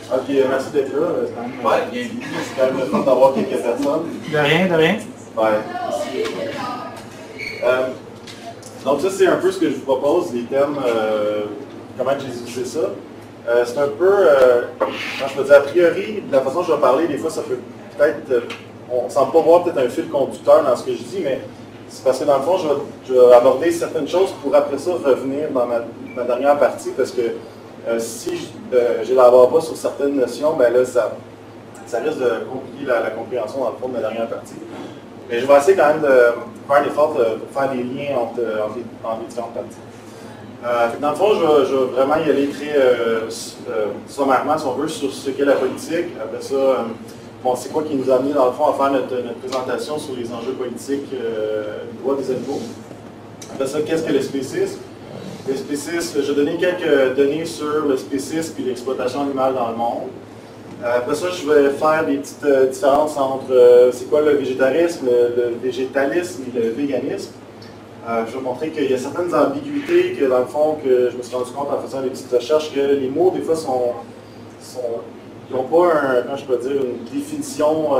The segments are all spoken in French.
Ok, merci d'être là. Ouais, bienvenue. C'est quand même le fun d'avoir quelques personnes. De rien, de rien. Ouais. Donc ça, c'est un peu ce que je vous propose, les thèmes, comment j'ai divisé ça. C'est un peu, quand je me dis a priori, de la façon dont je vais parler, des fois ça peut peut-être, on ne semble pas voir peut-être un fil conducteur dans ce que je dis, mais c'est parce que dans le fond, je vais aborder certaines choses pour après ça revenir dans ma dernière partie, parce que si je n'élabore pas sur certaines notions, ben là, ça risque de compliquer la compréhension dans le fond de ma dernière partie. Mais je vais essayer quand même de faire un effort pour faire des liens entre les différentes parties. Dans le fond, je vais vraiment y aller très sommairement, si on veut, sur ce qu'est la politique. Après ça, bon, c'est quoi qui nous a amené, dans le fond, à faire notre présentation sur les enjeux politiques du droit des animaux. Après ça, qu'est-ce que le spécisme? Le spécisme, je vais donner quelques données sur le spécisme et l'exploitation animale dans le monde. Après ça, je vais faire des petites différences entre c'est quoi le végétarisme, le végétalisme et le véganisme. Je vais montrer qu'il y a certaines ambiguïtés que, dans le fond, que je me suis rendu compte en faisant des petites recherches, que les mots, des fois, ils n'ont pas comment je peux dire, une définition.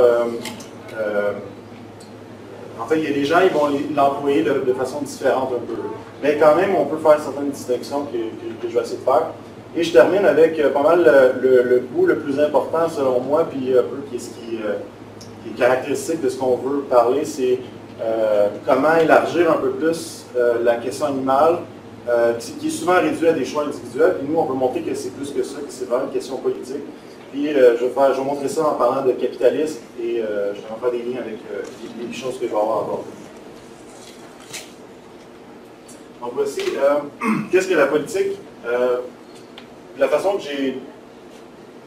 En fait, il y a des gens qui vont l'employer de façon différente un peu. Mais quand même, on peut faire certaines distinctions que je vais essayer de faire. Et je termine avec pas mal le bout le plus important selon moi, puis un peu ce qui est caractéristique de ce qu'on veut parler, c'est comment élargir un peu plus la question animale, qui est souvent réduite à des choix individuels. Puis nous, on veut montrer que c'est plus que ça, que c'est vraiment une question politique. Puis je vais montrer ça en parlant de capitalisme et je vais faire des liens avec les choses que je vais avoir à aborder. Donc voici, qu'est-ce que la politique? La façon que j'ai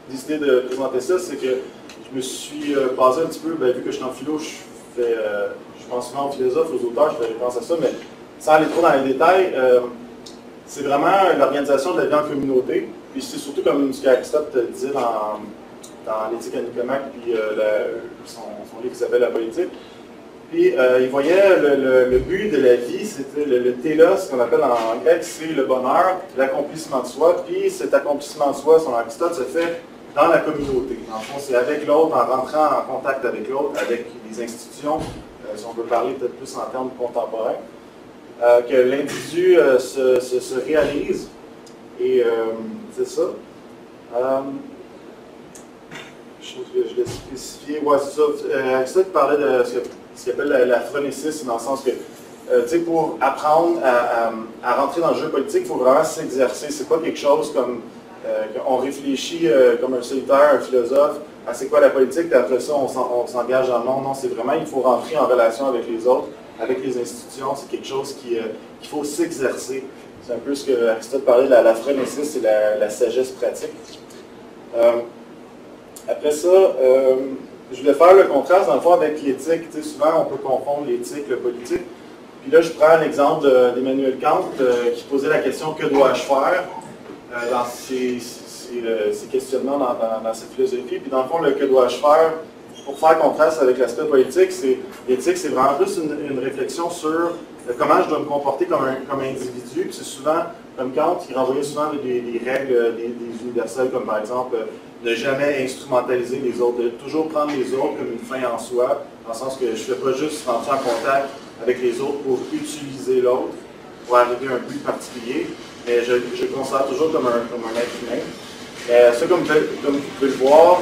décidé de présenter ça, c'est que je me suis basé un petit peu, vu que je suis en philo, je pense souvent aux philosophes, aux auteurs, je fais référence à ça, mais sans aller trop dans les détails, c'est vraiment l'organisation de la vie en communauté. Puis c'est surtout comme ce qu'Aristote disait dans l'éthique à Nicomaque, puis son livre qui s'appelle La politique. Puis il voyait le but de la vie, c'était le télos, ce qu'on appelle en grec, c'est le bonheur, l'accomplissement de soi. Puis cet accomplissement de soi, selon Aristote, se fait dans la communauté. Dans le fond, c'est avec l'autre, en rentrant en contact avec l'autre, avec les institutions, si on veut parler peut-être plus en termes contemporains, que l'individu se réalise. Et c'est ça. Chose que je l'ai spécifié. Ouais, c'est ça. Aristote parlait de ce qu'il appelle la phronésis, dans le sens que, pour apprendre à rentrer dans le jeu politique, il faut vraiment s'exercer. C'est pas quelque chose comme on réfléchit comme un solitaire, un philosophe, à c'est quoi la politique, et après ça, on s'engage dans le monde. Non, c'est vraiment, il faut rentrer en relation avec les autres, avec les institutions. C'est quelque chose qu'il faut s'exercer. C'est un peu ce que Aristote parlait de la phronésis et la sagesse pratique. Après ça, je voulais faire le contraste, dans le fond, avec l'éthique. Souvent, on peut confondre l'éthique, le politique. Puis là, je prends l'exemple d'Emmanuel Kant, qui posait la question « Que dois-je faire ?» dans ses questionnements dans sa philosophie. Puis dans le fond, le « Que dois-je faire ?» pour faire contraste avec l'aspect politique, l'éthique, c'est vraiment plus une réflexion sur comment je dois me comporter comme individu. Puis c'est souvent, comme Kant, qui renvoyait souvent des règles, des universelles, comme par exemple ne jamais instrumentaliser les autres, de toujours prendre les autres comme une fin en soi, dans le sens que je ne fais pas juste rentrer en contact avec les autres pour utiliser l'autre, pour arriver à un but particulier, mais je le considère toujours comme un être humain. Ça, comme vous pouvez le voir,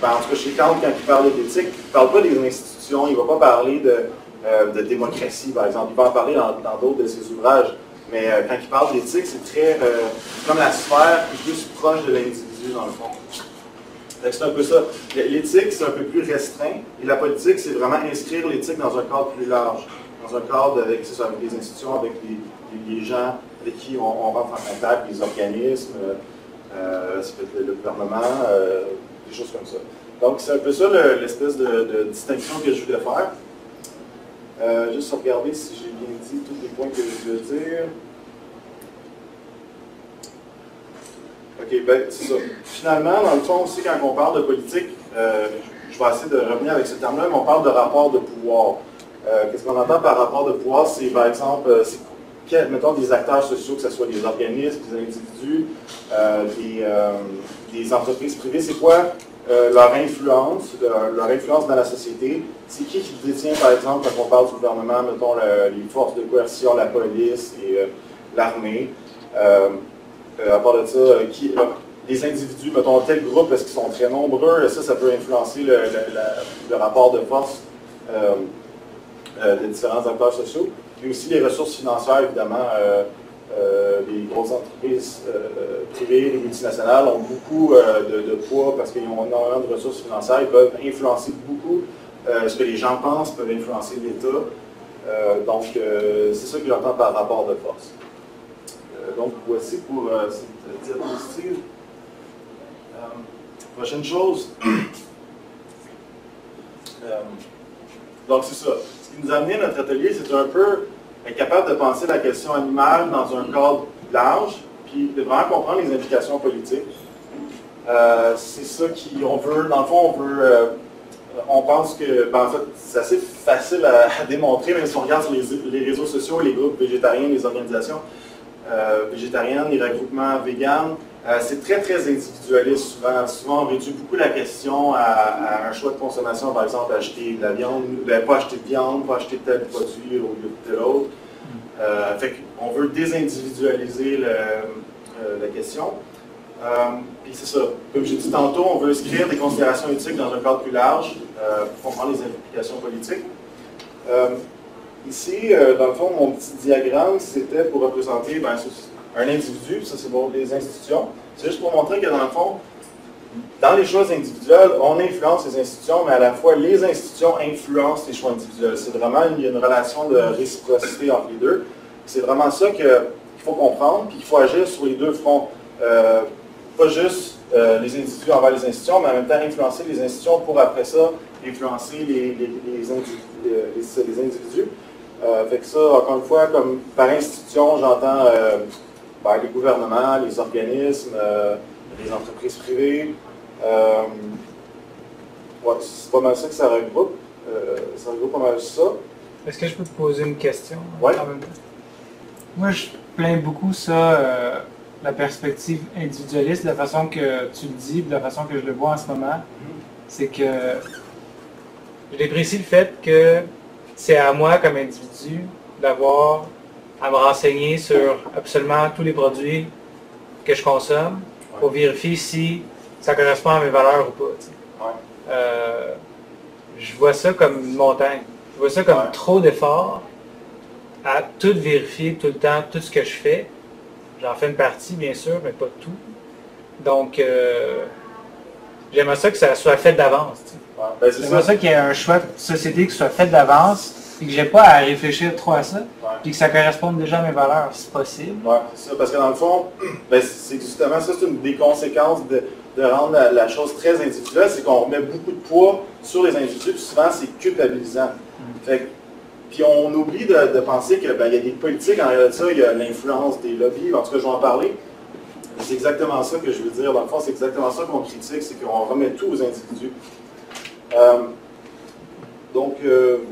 en tout cas chez Kant, quand il parle d'éthique, il ne parle pas des institutions, il ne va pas parler de démocratie, par exemple, il va en parler dans d'autres de ses ouvrages. Mais quand il parle d'éthique, c'est très comme la sphère plus proche de l'individu, dans le fond. C'est un peu ça. L'éthique, c'est un peu plus restreint. Et la politique, c'est vraiment inscrire l'éthique dans un cadre plus large. Dans un cadre avec les institutions, avec les gens avec qui on rentre en contact, les organismes, ça peut être le gouvernement, des choses comme ça. Donc, c'est un peu ça l'espèce de distinction que je voulais faire. Juste regarder si j'ai bien dit tous les points que je veux dire. OK, ben c'est ça. Finalement, dans le fond aussi, quand on parle de politique, je vais essayer de revenir avec ce terme-là, mais on parle de rapport de pouvoir. Qu'est-ce qu'on entend par rapport de pouvoir? C'est, par exemple, mettons des acteurs sociaux, que ce soit des organismes, des individus, des entreprises privées, c'est quoi leur influence dans la société? C'est qui détient, par exemple, quand on parle du gouvernement, mettons les forces de coercition, la police et l'armée. À part de ça, les individus, mettons tel groupe, parce qu'ils sont très nombreux, ça peut influencer le rapport de force des différents acteurs sociaux. Et aussi les ressources financières, évidemment. Les grosses entreprises privées, les multinationales ont beaucoup de poids parce qu'ils ont énormément de ressources financières. Ils peuvent influencer beaucoup ce que les gens pensent, peuvent influencer l'État. Donc, c'est ça que j'entends par rapport de force. Donc, voici pour cette diapositive. Prochaine chose. Donc, c'est ça. Ce qui nous a amené à notre atelier, c'est un peu être capable de penser la question animale dans un cadre large, puis de vraiment comprendre les implications politiques. C'est ça qu'on veut. Dans le fond, on pense que, en fait, c'est assez facile à démontrer, même si on regarde sur les réseaux sociaux, les groupes végétariens, les organisations végétariennes, les regroupements véganes, c'est très, très individualiste souvent. Souvent, on réduit beaucoup la question à un choix de consommation, par exemple, acheter de la viande, pas acheter de viande, pas acheter tel produit au lieu de tel autre. Fait qu'on veut désindividualiser la question. Puis c'est ça. Comme j'ai dit tantôt, on veut inscrire des considérations éthiques dans un cadre plus large pour comprendre les implications politiques. Ici, dans le fond, mon petit diagramme, c'était pour représenter un individu, ça c'est pour les institutions. C'est juste pour montrer que dans le fond, dans les choix individuels, on influence les institutions, mais à la fois les institutions influencent les choix individuels. C'est vraiment, il y a une relation de réciprocité entre les deux. C'est vraiment ça qu'il faut comprendre, puis qu'il faut agir sur les deux fronts. Pas juste les individus envers les institutions, mais en même temps influencer les institutions pour après ça influencer les individus. Fait que ça, encore une fois, comme par institution, j'entends les gouvernements, les organismes, les entreprises privées. Ouais, c'est pas mal ça que ça regroupe. Ça regroupe pas mal ça. Est-ce que je peux te poser une question? Oui. Moi, je plains beaucoup ça, la perspective individualiste, de la façon que tu le dis, de la façon que je le vois en ce moment. C'est que je déprécie le fait que c'est à moi, comme individu, d'avoir à me renseigner sur absolument tous les produits que je consomme pour vérifier si ça correspond à mes valeurs ou pas. Je vois ça comme une montagne. Je vois ça comme trop d'efforts à tout vérifier tout le temps, tout ce que je fais. J'en fais une partie, bien sûr, mais pas tout. Donc, j'aimerais ça que ça soit fait d'avance. J'aimerais ça qu'il y ait un choix de société qui soit fait d'avance, puis que j'ai pas à réfléchir trop à ça, puis que ça corresponde déjà à mes valeurs, si possible. Oui, c'est ça, parce que dans le fond, c'est justement ça, c'est une des conséquences de rendre la chose très individuelle, c'est qu'on remet beaucoup de poids sur les individus, puis souvent c'est culpabilisant. Puis on oublie de penser qu'il y a des politiques, en réalité, ça, il y a l'influence des lobbies, en tout cas je vais en parler. C'est exactement ça que je veux dire, dans le fond, c'est exactement ça qu'on critique, c'est qu'on remet tout aux individus. Donc,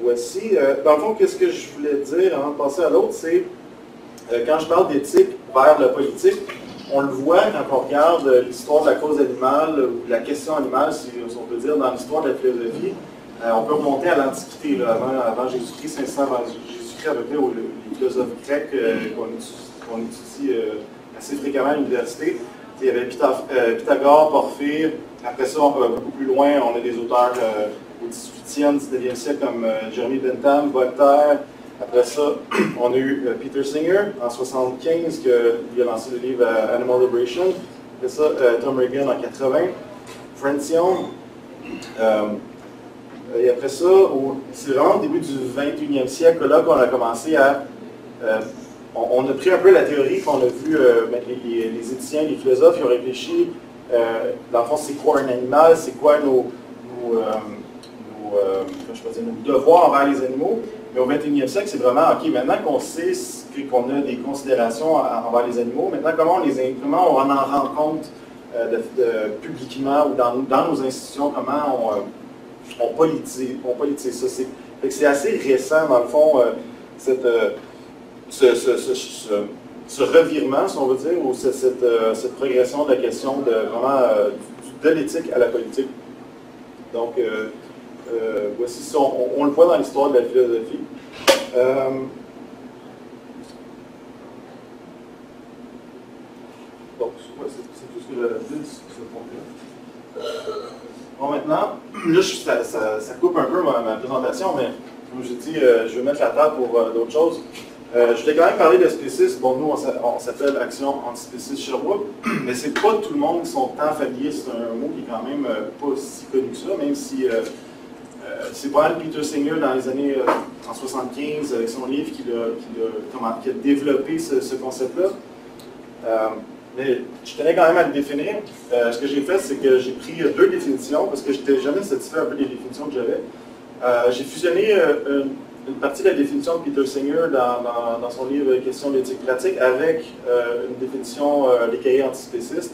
voici. Dans le fond, qu'est-ce que je voulais dire avant de passer à l'autre, c'est quand je parle d'éthique vers le politique, on le voit quand on regarde l'histoire de la cause animale ou de la question animale, si on peut dire, dans l'histoire de la philosophie. On peut remonter à l'Antiquité, avant Jésus-Christ, 500 avant Jésus-Christ, à peu près, les philosophes grecs qu'on étudie assez fréquemment à l'université. Il y avait Pythagore, Porphyre. Après ça, un peu plus loin, on a des auteurs au 18e, 19e siècle comme Jeremy Bentham, Voltaire. Après ça, on a eu Peter Singer en 1975 qui a lancé le livre Animal Liberation. Après ça, Tom Regan en 80. Francione. Et après ça, c'est vraiment au début du 21e siècle là qu'on a commencé à... on a pris un peu la théorie qu'on a vu, les éthiciens, les philosophes, ils ont réfléchi, dans le fond, c'est quoi un animal, c'est quoi nos devoirs envers les animaux. Mais au 21e siècle, c'est vraiment, OK, maintenant qu'on sait qu'on a des considérations envers les animaux, maintenant, comment on en rend compte publiquement ou dans nos institutions, comment on politise ça. C'est assez récent, dans le fond, ce revirement, si on veut dire, ou cette progression de la question de vraiment de l'éthique à la politique. Donc, voici ça, on le voit dans l'histoire de la philosophie. Donc, c'est tout ce que j'avais dit sur ce point-là. Bon, maintenant, là, ça coupe un peu ma présentation, mais comme je dis, je vais mettre la table pour d'autres choses. Je voulais quand même parler de spécisme. Bon, nous, on s'appelle Action Antispéciste Sherbrooke, mais c'est pas tout le monde qui sont tant familiers. C'est un mot qui est quand même pas si connu que ça, même si c'est pas mal Peter Singer dans les années en 75, avec son livre, qui a développé ce concept-là. Mais je tenais quand même à le définir. Ce que j'ai fait, c'est que j'ai pris deux définitions, parce que je n'étais jamais satisfait un peu des définitions que j'avais. J'ai fusionné une partie de la définition de Peter Singer dans son livre « Questions d'éthique pratique » avec une définition des cahiers antispécistes.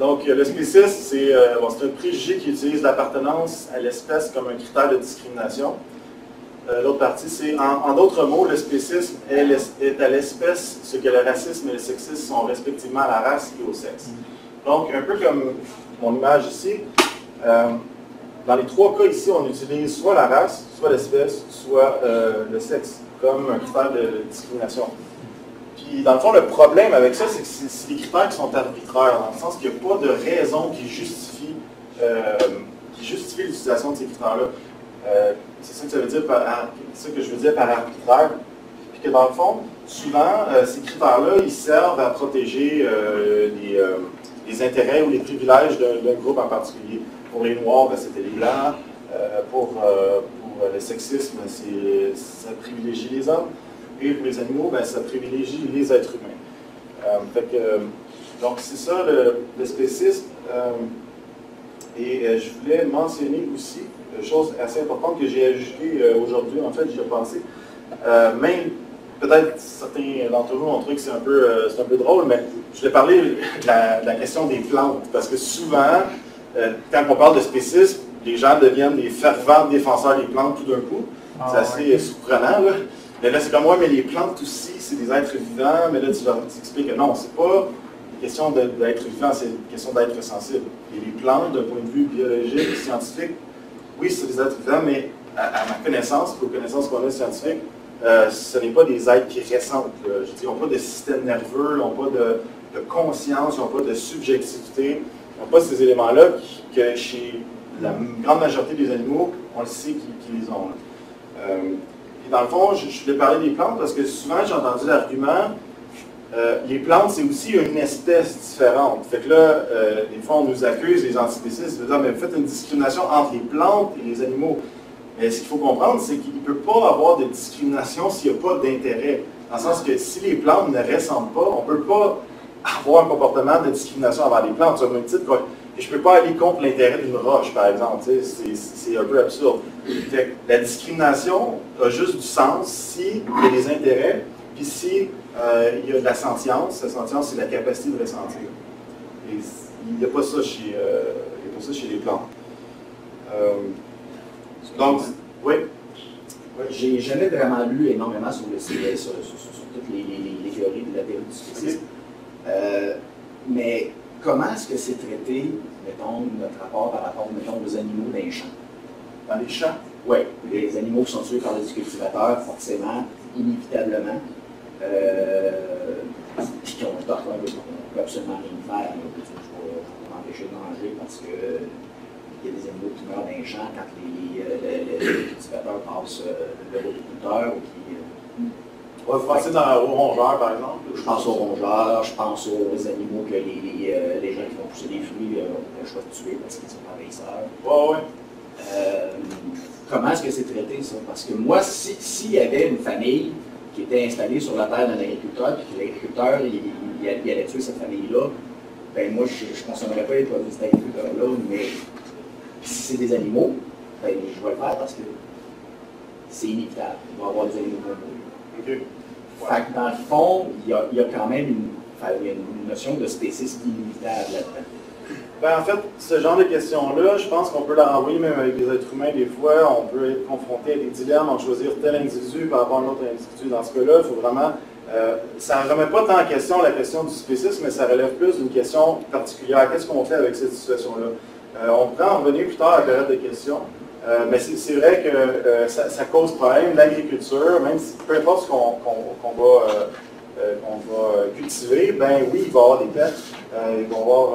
Donc, le spécisme, c'est un préjugé qui utilise l'appartenance à l'espèce comme un critère de discrimination. L'autre partie, c'est, en d'autres mots, le spécisme est à l'espèce ce que le racisme et le sexisme sont respectivement à la race et au sexe. Donc, un peu comme mon image ici, dans les trois cas ici, on utilise soit la race, soit l'espèce, soit le sexe comme un critère de discrimination. Puis, dans le fond, le problème avec ça, c'est que c'est des critères qui sont arbitraires, dans le sens qu'il n'y a pas de raison qui justifie l'utilisation de ces critères-là. C'est ça que ça veut dire c'est ça que je veux dire par arbitraire. Puis que dans le fond, souvent, ces critères-là, ils servent à protéger les intérêts ou les privilèges d'un groupe en particulier. Pour les Noirs, ben, c'était les Blancs. Pour le sexisme, ça privilégie les hommes. Et pour les animaux, ben, ça privilégie les êtres humains. Donc, c'est ça le spécisme. Et je voulais mentionner aussi une chose assez importante que j'ai ajoutée aujourd'hui. En fait, j'y ai pensé. Même, peut-être certains d'entre vous ont trouvé que c'est un peu drôle, mais je voulais parler de la question des plantes. Parce que souvent, quand on parle de spécisme, les gens deviennent des fervents défenseurs des plantes tout d'un coup. C'est assez surprenant, là. Mais là, c'est comme moi, mais les plantes aussi, c'est des êtres vivants. Mais là, tu leur expliques que non, c'est pas une question d'être vivant, c'est une question d'être sensible. Et les plantes, d'un point de vue biologique, scientifique, oui, c'est des êtres vivants, mais à ma connaissance, aux connaissances qu'on a scientifiques, ce n'est pas des êtres qui ressentent. Je dis, ils n'ont pas de système nerveux, ils n'ont pas de conscience, ils n'ont pas de subjectivité, ils n'ont pas ces éléments-là que chez la grande majorité des animaux, on le sait qu'ils les ont. Et dans le fond, je voulais parler des plantes parce que souvent j'ai entendu l'argument les plantes, c'est aussi une espèce différente. Fait que là, des fois, on nous accuse, les antispécistes, de dire, mais vous faites une discrimination entre les plantes et les animaux. Mais ce qu'il faut comprendre, c'est qu'il ne peut pas avoir de discrimination s'il n'y a pas d'intérêt. Dans le sens que si les plantes ne ressemblent pas, on ne peut pas avoir un comportement de discrimination envers les plantes. Sur une titre, et je ne peux pas aller contre l'intérêt d'une roche, par exemple. C'est un peu absurde. Fait que la discrimination a juste du sens s'il y a des intérêts, puis si il y a de la sentience. La sentience, c'est la capacité de ressentir. Et il n'y a pas ça chez les plantes. Donc, oui. J'ai jamais vraiment lu énormément sur le sujet, sur toutes les théories de la théorie du spécisme. Mais comment est-ce que c'est traité, mettons, notre rapport par rapport, mettons, aux animaux dans les champs? Dans les champs? Oui. Les animaux qui sont tués par les cultivateurs, forcément, inévitablement, qui ont un tort, on ne peut absolument rien faire. Je vais m'empêcher de manger parce que il y a des animaux qui meurent dans les champs quand les cultivateurs passent le roticulteur ou qui... Vous pensez aux rongeurs, par exemple? Je pense aux rongeurs, je pense aux animaux que les gens qui vont pousser des fruits ont le choix de tuer parce qu'ils sont envahisseurs. Oui. Comment est-ce que c'est traité, ça? Parce que moi, s'il y avait une famille qui était installée sur la terre d'un agriculteur, puis que l'agriculteur, il allait tuer cette famille-là, ben moi, je ne consommerais pas les produits de cet agriculteur-là, mais si c'est des animaux, ben, je vais le faire parce que c'est inévitable. Il va y avoir des animaux pour mourir. Fait que dans le fond, il y a quand même une notion de spécisme inévitable là-dedans. Ben, en fait, ce genre de questions-là, je pense qu'on peut la renvoyer même avec des êtres humains des fois. On peut être confronté à des dilemmes en choisir tel individu par rapport à un autre individu. Dans ce cas-là, il faut vraiment... ça ne remet pas tant en question la question du spécisme, mais ça relève plus d'une question particulière. Qu'est-ce qu'on fait avec cette situation-là? On pourra en revenir plus tard à la période de questions. Mais c'est vrai que ça cause problème. L'agriculture, même si peu importe ce qu'on va cultiver, ben oui, il va y avoir des pertes. Il va y avoir...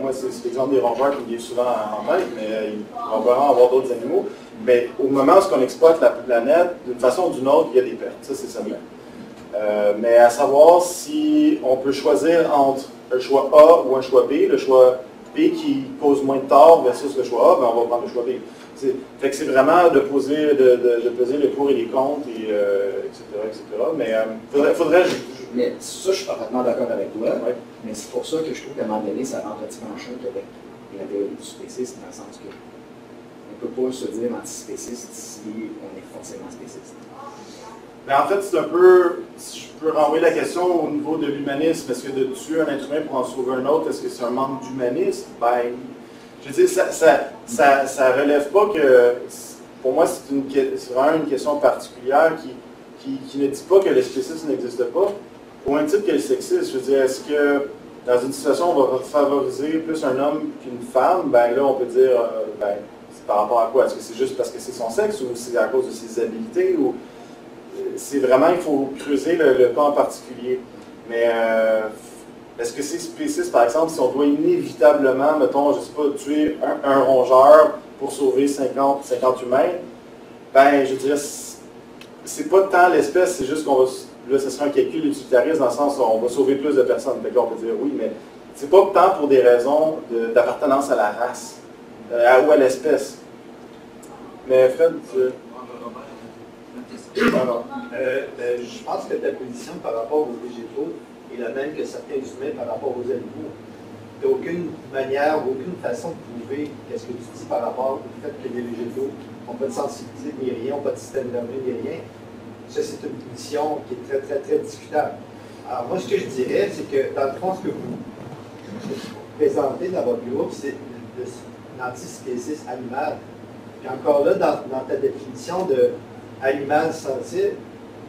moi, c'est l'exemple des rongeurs qui me vient souvent en tête, mais il va vraiment avoir d'autres animaux. Mais au moment où on exploite la planète, d'une façon ou d'une autre, il y a des pertes. Ça, c'est certain. Mais à savoir si on peut choisir entre un choix A ou un choix B, le choix B qui cause moins de tort versus le choix A, ben on va prendre le choix B. Fait que c'est vraiment de peser le pour et les contre, et, etc. Mais faudrait mais ça, je suis parfaitement d'accord avec toi. Ouais. Mais c'est pour ça que je trouve qu'à un moment donné, ça rentre un petit peu en choc avec la théorie du spécisme, dans le sens que on ne peut pas se dire antispéciste si on est forcément spéciste. Mais en fait, c'est un peu, si je peux renvoyer la question au niveau de l'humanisme, est-ce que de tuer un être humain pour en sauver un autre, est-ce que c'est un manque d'humanisme? Ben, je veux dire, ça relève pas que, pour moi, c'est vraiment une question particulière qui ne dit pas que le spécisme n'existe pas. Au même titre que le sexisme, je veux dire, est-ce que dans une situation où on va favoriser plus un homme qu'une femme, ben là, on peut dire, c'est par rapport à quoi? Est-ce que c'est juste parce que c'est son sexe ou c'est à cause de ses habiletés? Ou c'est vraiment, il faut creuser le cas en particulier. Mais est-ce que c'est spéciste, par exemple, si on doit inévitablement, mettons, je ne sais pas, tuer un rongeur pour sauver 50 humains? Ben, je dirais, c'est pas tant l'espèce, c'est juste qu'on va... Là, ce serait un calcul utilitariste dans le sens où on va sauver plus de personnes. Fait que là, on peut dire oui, mais c'est pas tant pour des raisons d'appartenance à la race ou à l'espèce. Mais Fred, je pense que ta position par rapport aux végétaux est la même que certains humains par rapport aux animaux. Tu n'as aucune manière, aucune façon de prouver qu'est-ce que tu dis par rapport au fait que les végétaux n'ont pas de sensibilité ni rien, n'ont pas de système nerveux ni rien. Ça, c'est une position qui est très, très, très discutable. Alors, moi, ce que je dirais, c'est que, dans le fond, ce que vous présentez dans votre groupe, c'est l'antispécisme animal. Puis encore là, dans ta définition d'animal sensible,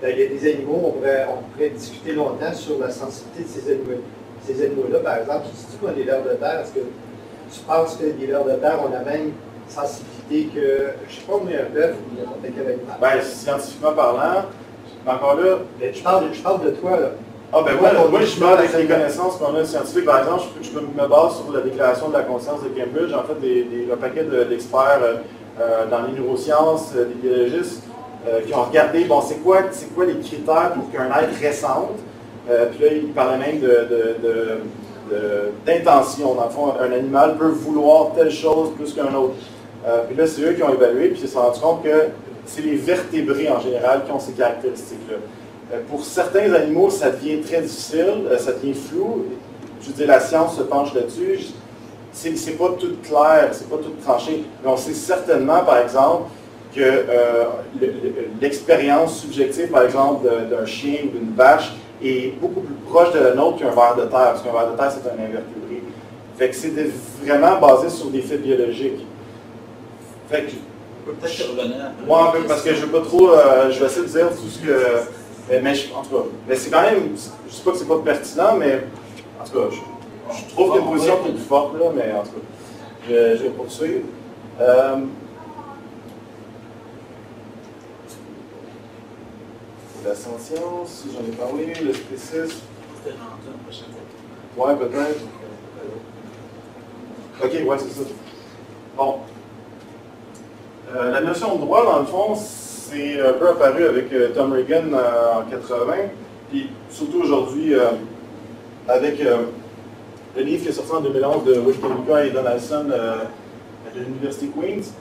ben, il y a des animaux, on pourrait discuter longtemps sur la sensibilité de ces animaux. Ces animaux-là, par exemple, si tu dis qu'on est vers de terre, est-ce que tu penses que les vers de terre ont la même sensibilité que, je ne sais pas, mais un bœuf ou n'importe quel animal? Ben, scientifiquement parlant, encore là... Je parle de toi, là. Ah ben moi je parle avec les connaissances qu'on a scientifiques. Par exemple, je me base sur la déclaration de la conscience de Cambridge. En fait, un paquet d'experts dans les neurosciences, des biologistes, qui ont regardé, bon, c'est quoi les critères pour qu'un être ressente. Puis là, ils parlaient même d'intention. Dans le fond, un animal peut vouloir telle chose plus qu'un autre. Puis là, c'est eux qui ont évalué, puis ils se sont rendus compte que c'est les vertébrés en général qui ont ces caractéristiques-là. Pour certains animaux, ça devient très difficile, ça devient flou. Je veux dire, la science se penche là-dessus. C'est pas tout clair, c'est pas tout tranché. Mais on sait certainement, par exemple, que l'expérience subjective, par exemple, d'un chien ou d'une vache est beaucoup plus proche de la nôtre qu'un ver de terre, parce qu'un ver de terre, c'est un invertébré. Fait que c'est vraiment basé sur des faits biologiques. Fait que... Peut-être revenir. Moi, un peu, parce que je ne veux pas trop... je vais essayer de dire tout ce que... Mais en tout cas, mais c'est quand même... Je ne sais pas que c'est pas pertinent, mais... En tout cas, je trouve qu'il y a une position qui est plus forte, là, mais en tout cas, je vais poursuivre. La science, j'en ai parlé, le spécisme. Ouais, peut-être. Ok, ouais, c'est ça. Bon. La notion de droit, dans le fond, c'est un peu apparu avec Tom Regan en 80, puis surtout aujourd'hui avec le livre qui est sorti en 2011 de Wikimedia et Donaldson de l'Université Queen's.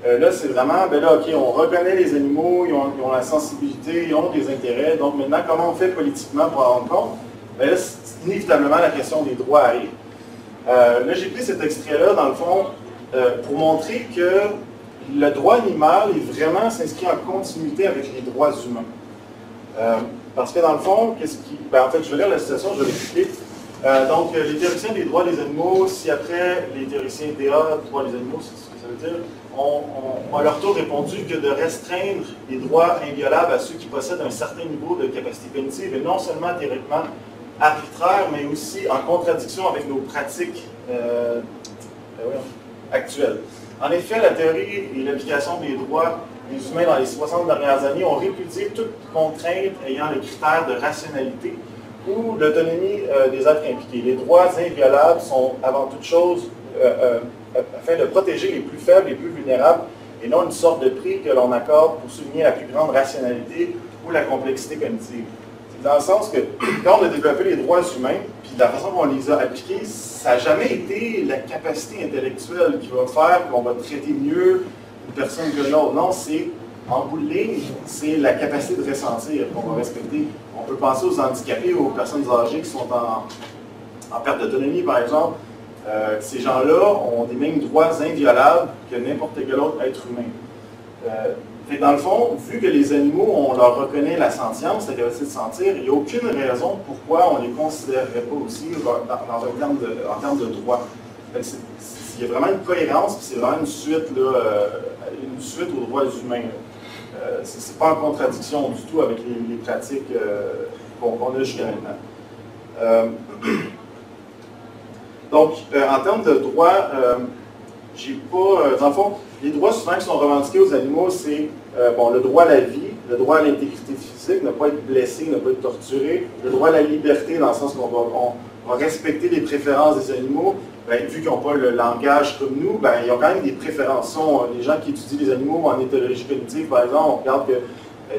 Là, c'est vraiment, ben là, OK, on reconnaît les animaux, ils ont la sensibilité, ils ont des intérêts, donc maintenant, comment on fait politiquement pour en rendre compte? Ben là, inévitablement, la question des droits arrive. Là, j'ai pris cet extrait-là, dans le fond, pour montrer que le droit animal est vraiment s'inscrit en continuité avec les droits humains. Parce que dans le fond, en fait, je vais lire la citation, je vais l'expliquer. Donc, les théoriciens des droits des animaux, si après les théoriciens DA, droits des animaux, c'est ce que ça veut dire, ont à leur tour répondu que de restreindre les droits inviolables à ceux qui possèdent un certain niveau de capacité cognitive, et non seulement théoriquement arbitraire, mais aussi en contradiction avec nos pratiques actuelles. En effet, la théorie et l'application des droits des humains dans les 60 dernières années ont répudié toute contrainte ayant le critère de rationalité ou l'autonomie des êtres impliqués. Les droits inviolables sont avant toute chose afin de protéger les plus faibles, les plus vulnérables, et non une sorte de prix que l'on accorde pour souligner la plus grande rationalité ou la complexité cognitive. C'est dans le sens que quand on a développé les droits humains, puis la façon dont on les a appliqués, ça n'a jamais été la capacité intellectuelle qui va faire qu'on va traiter mieux une personne que l'autre. Non, c'est en bout de ligne, c'est la capacité de ressentir qu'on va respecter. On peut penser aux handicapés ou aux personnes âgées qui sont en perte d'autonomie, par exemple. Ces gens-là ont des mêmes droits inviolables que n'importe quel autre être humain. Dans le fond, vu que les animaux, on leur reconnaît la sentience, la capacité de sentir, il n'y a aucune raison pourquoi on ne les considérerait pas aussi en termes de droits. Il y a vraiment une cohérence, puis c'est vraiment une suite aux droits humains. Ce n'est pas en contradiction du tout avec les pratiques qu'on a jusqu'à maintenant. Donc, en termes de droits, j'ai pas... dans le fond, les droits souvent qui sont revendiqués aux animaux, c'est le droit à la vie, le droit à l'intégrité physique, ne pas être blessé, ne pas être torturé, le droit à la liberté, dans le sens qu'on va respecter les préférences des animaux. Vu qu'ils n'ont pas le langage comme nous, ils ont quand même des préférences. Les gens qui étudient les animaux en éthologie cognitive, par exemple, on regarde que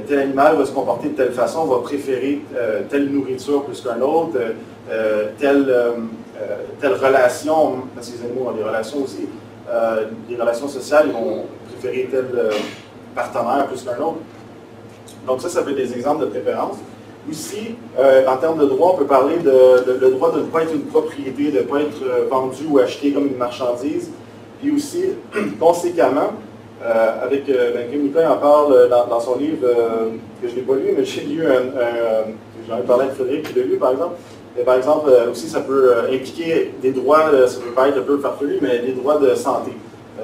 tel animal va se comporter de telle façon, va préférer telle nourriture plus qu'un autre, telle relation, parce que les animaux ont des relations aussi, des relations sociales, ils vont préférer tel partenaire plus qu'un autre. Donc ça peut être des exemples de préférence. Aussi, en termes de droit, on peut parler le droit de ne pas être une propriété, de ne pas être vendu ou acheté comme une marchandise. Puis aussi, conséquemment, comme Nicolas en parle dans son livre, que je n'ai pas lu, mais j'ai lu j'en ai parlé avec Frédéric qui l'a lu, par exemple. Et par exemple, aussi, ça peut impliquer des droits, ça peut paraître un peu farfelu, mais des droits de santé.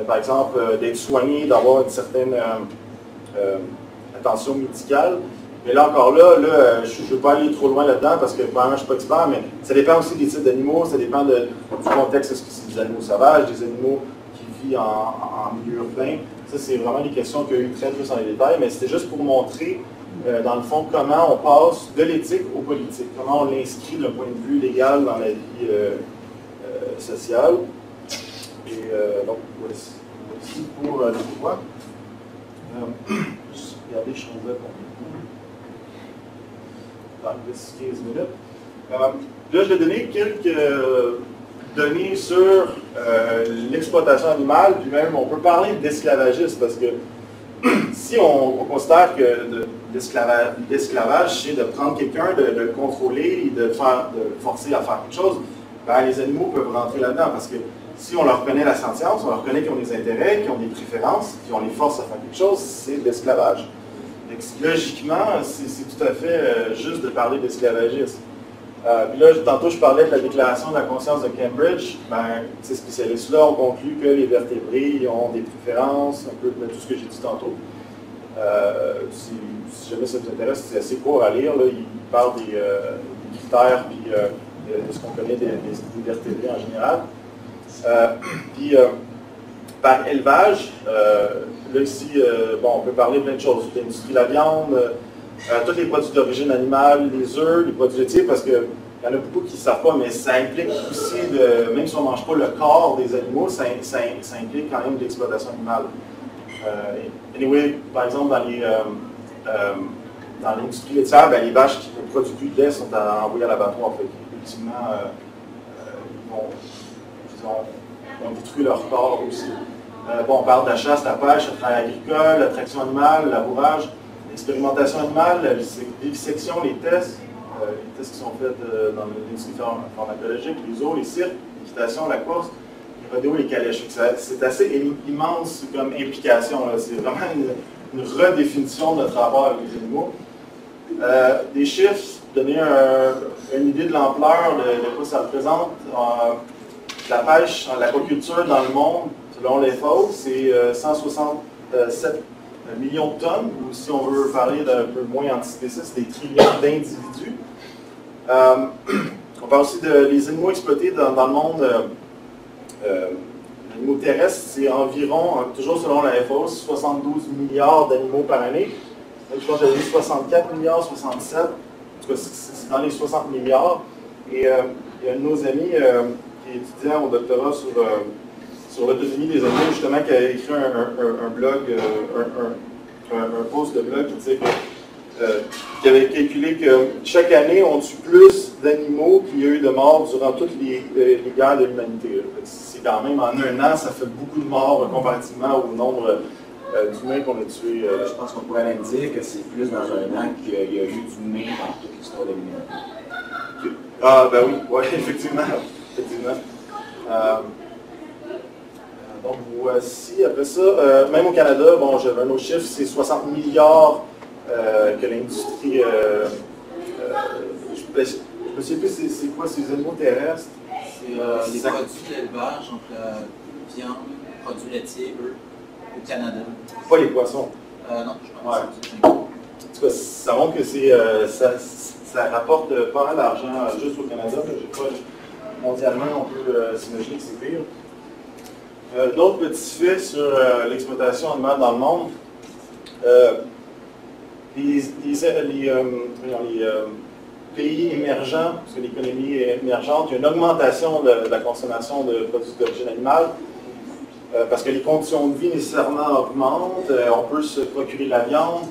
Par exemple, d'être soigné, d'avoir une certaine attention médicale. Mais là encore, je ne veux pas aller trop loin là-dedans parce que probablement je ne suis pas expert, mais ça dépend aussi des types d'animaux, ça dépend du contexte. Est-ce que c'est des animaux sauvages, des animaux qui vivent en milieu urbain? Ça, c'est vraiment des questions qu'il y a eu très plus dans les détails, mais c'était juste pour montrer, dans le fond, comment on passe de l'éthique au politique, comment on l'inscrit d'un point de vue légal dans la vie sociale. Et donc, voici pour les droits. Juste regarder, je changeais pour dans 10-15 minutes. Là, je vais donner quelques données sur l'exploitation animale, puis même on peut parler d'esclavagisme, parce que si on considère que l'esclavage, c'est de prendre quelqu'un, de le contrôler et de forcer à faire quelque chose, les animaux peuvent rentrer là-dedans, parce que si on leur connaît la sentience, on leur connaît qu'ils ont des intérêts, qu'ils ont des préférences, puis on les force à faire quelque chose, c'est de l'esclavage. Logiquement, c'est tout à fait juste de parler d'esclavagisme. Puis là, tantôt, je parlais de la déclaration de la conscience de Cambridge. Ces spécialistes-là ont conclu que les vertébrés ont des préférences, un peu de tout ce que j'ai dit tantôt. Si jamais ça vous intéresse, c'est assez court à lire. Là. Ils parlent des critères puis de ce qu'on connaît des vertébrés en général. Puis, par élevage, là ici, on peut parler de plein de choses. L'industrie de la viande, tous les produits d'origine animale, les œufs, les produits laitiers, parce qu'il y en a beaucoup qui ne savent pas, mais ça implique aussi, même si on ne mange pas le corps des animaux, ça implique quand même de l'exploitation animale. Anyway, par exemple, dans l'industrie laitière, les vaches qui ne produisent plus de lait sont envoyées à l'abattoir. Ultimement, ils ont détruit leur corps aussi. On parle de la chasse, la pêche, le travail agricole, la traction animale, le labourage, l'expérimentation animale, la vivisection, les tests qui sont faits dans l'industrie pharmacologique, les zoos, les cirques, l'équitation, la course, les rodéos, les calèches. C'est assez immense comme implication. C'est vraiment une redéfinition de notre rapport avec les animaux. Des chiffres, donner une idée de l'ampleur de quoi ça représente. La pêche, l'aquaculture dans le monde, selon les FAO, c'est 167 millions de tonnes, ou si on veut parler d'un peu moins anticipé, c'est des trillions d'individus. On parle aussi des animaux exploités dans le monde. Les animaux terrestres, c'est environ, toujours selon la FAO, 72 milliards d'animaux par année. Je pense que j'avais dit 64 milliards, 67. En tout cas, c'est dans les 60 milliards. Et il y a un de nos amis qui est étudiant au doctorat sur l'autonomie des animaux, justement, qui a écrit un blog, un post de blog qui disait qui avait calculé que chaque année, on tue plus d'animaux qu'il y a eu de morts durant toutes les guerres de l'humanité. C'est quand même, en un an, ça fait beaucoup de morts comparativement au nombre d'humains qu'on a tués. Je pense qu'on pourrait même dire que c'est plus dans un an qu'il y a eu d'humains dans toute l'histoire de l'humanité. Ah, ben oui, ouais, effectivement. Donc voici, après ça, même au Canada, bon, j'avais un autre chiffre, c'est 60 milliards que l'industrie. Je ne sais plus c'est quoi ces animaux terrestres. C'est les produits d'élevage, donc la viande, produits laitiers, eux, au Canada. Pas les poissons. Non, je pense Ouais. que c'est En tout cas, ça montre que ça rapporte pas mal d'argent juste au Canada. Mondialement, on peut s'imaginer que c'est pire. D'autres petits faits sur l'exploitation animale dans le monde. Les pays émergents, parce que l'économie est émergente, il y a une augmentation de la consommation de produits d'origine animale, parce que les conditions de vie nécessairement augmentent, on peut se procurer de la viande,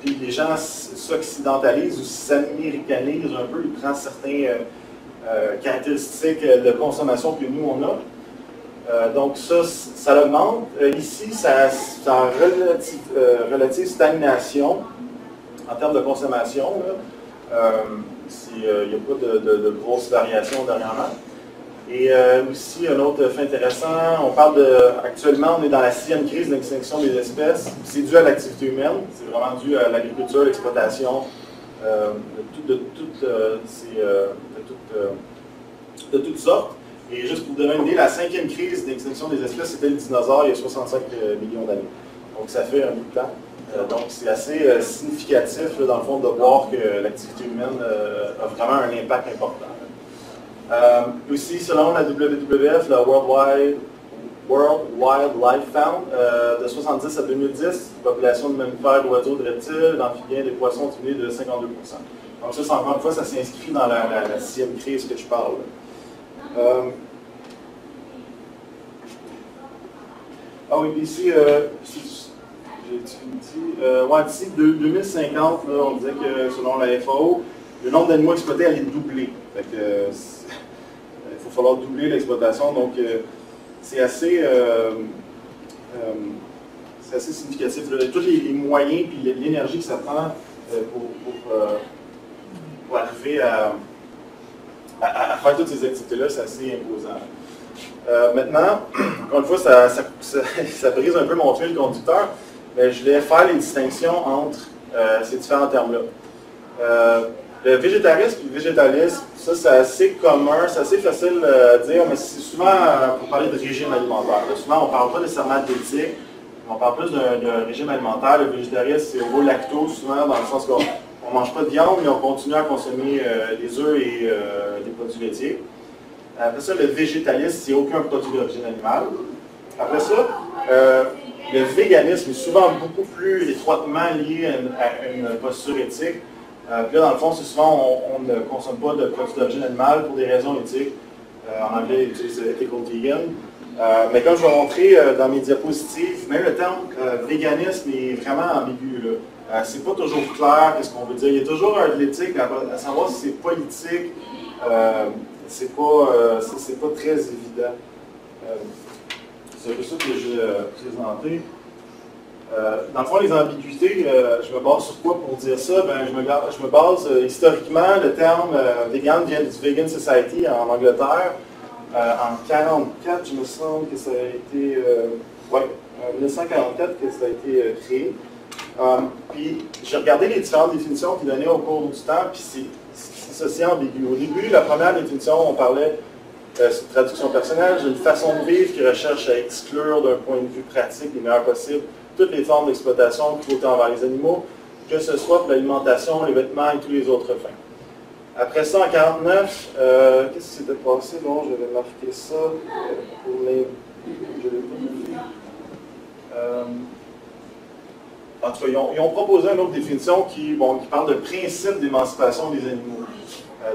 puis les gens s'occidentalisent ou s'américanisent un peu, ils prennent certaines caractéristiques de consommation que nous on a. Donc ça l'augmente. Ici, c'est en relative stagnation en termes de consommation. Il n'y a pas de grosses variations dernièrement. Et aussi, un autre fait intéressant, actuellement, on est dans la 6e crise d'extinction des espèces. C'est dû à l'activité humaine, c'est vraiment dû à l'agriculture, l'exploitation de toutes sortes. Et juste pour vous donner une idée, la 5e crise d'extinction des espèces, c'était le dinosaure il y a 65 millions d'années. Donc ça fait un bout de temps. Donc c'est assez significatif, là, dans le fond, de voir que l'activité humaine a vraiment un impact important. Aussi, selon la WWF, la World Wildlife Fund, de 1970 à 2010, la population de mammifères, d'oiseaux, de reptiles, d'amphibiens, des poissons a diminué de 52%. Donc ça, encore une fois, ça s'inscrit dans la 6e crise que je parle. Ah oui, ici, d'ici 2050, là, on disait que selon la FAO, le nombre d'animaux exploités allait doubler. Fait que, il va falloir doubler l'exploitation, donc c'est assez significatif. Tous les moyens et l'énergie que ça prend pour arriver à faire toutes ces activités-là, c'est assez imposant. Maintenant, encore une fois, ça brise un peu mon fil conducteur, mais je voulais faire les distinctions entre ces différents termes-là. Le végétarisme et le végétalisme, ça c'est assez commun, c'est assez facile à dire, mais c'est souvent pour parler de régime alimentaire. Là, souvent, on ne parle pas nécessairement d'éthique, on parle plus d'un régime alimentaire. Le végétarisme, c'est au lactose, souvent, dans le sens qu'on ne mange pas de viande, mais on continue à consommer des œufs et des produits laitiers. Après ça, le végétalisme, c'est aucun produit d'origine animale. Après ça, le véganisme est souvent beaucoup plus étroitement lié à une posture éthique. Puis là, dans le fond, c'est souvent, on ne consomme pas de produits d'origine animale pour des raisons éthiques. En anglais, ils utilisent ethical vegan. Mais comme je vais montrer dans mes diapositives, même le terme véganisme est vraiment ambigu. C'est pas toujours clair qu'est-ce qu'on veut dire. Il y a toujours de l'éthique, à savoir si c'est politique. C'est pas très évident. C'est un peu ça que j'ai présenté. Dans le fond, les ambiguïtés, je me base sur quoi pour dire ça? Ben, je me base historiquement, le terme vegan vient du Vegan Society en Angleterre. En 1944, je me semble que ça a été. En 1944 que ça a été créé. Puis j'ai regardé les différentes définitions qu'il donnait au cours du temps, puis c'est aussi ambigu. Au début, la première définition, on parlait, c'est une traduction personnelle, d'une façon de vivre qui recherche à exclure d'un point de vue pratique les meilleurs possibles toutes les formes d'exploitation cruauté envers les animaux, que ce soit pour l'alimentation, les vêtements et tous les autres fins. Après ça, en 1949, qu'est-ce qui s'était passé? Bon, je vais marquer ça pour les... Je l'ai pas. En tout cas, ils ont proposé une autre définition qui parle de principe d'émancipation des animaux,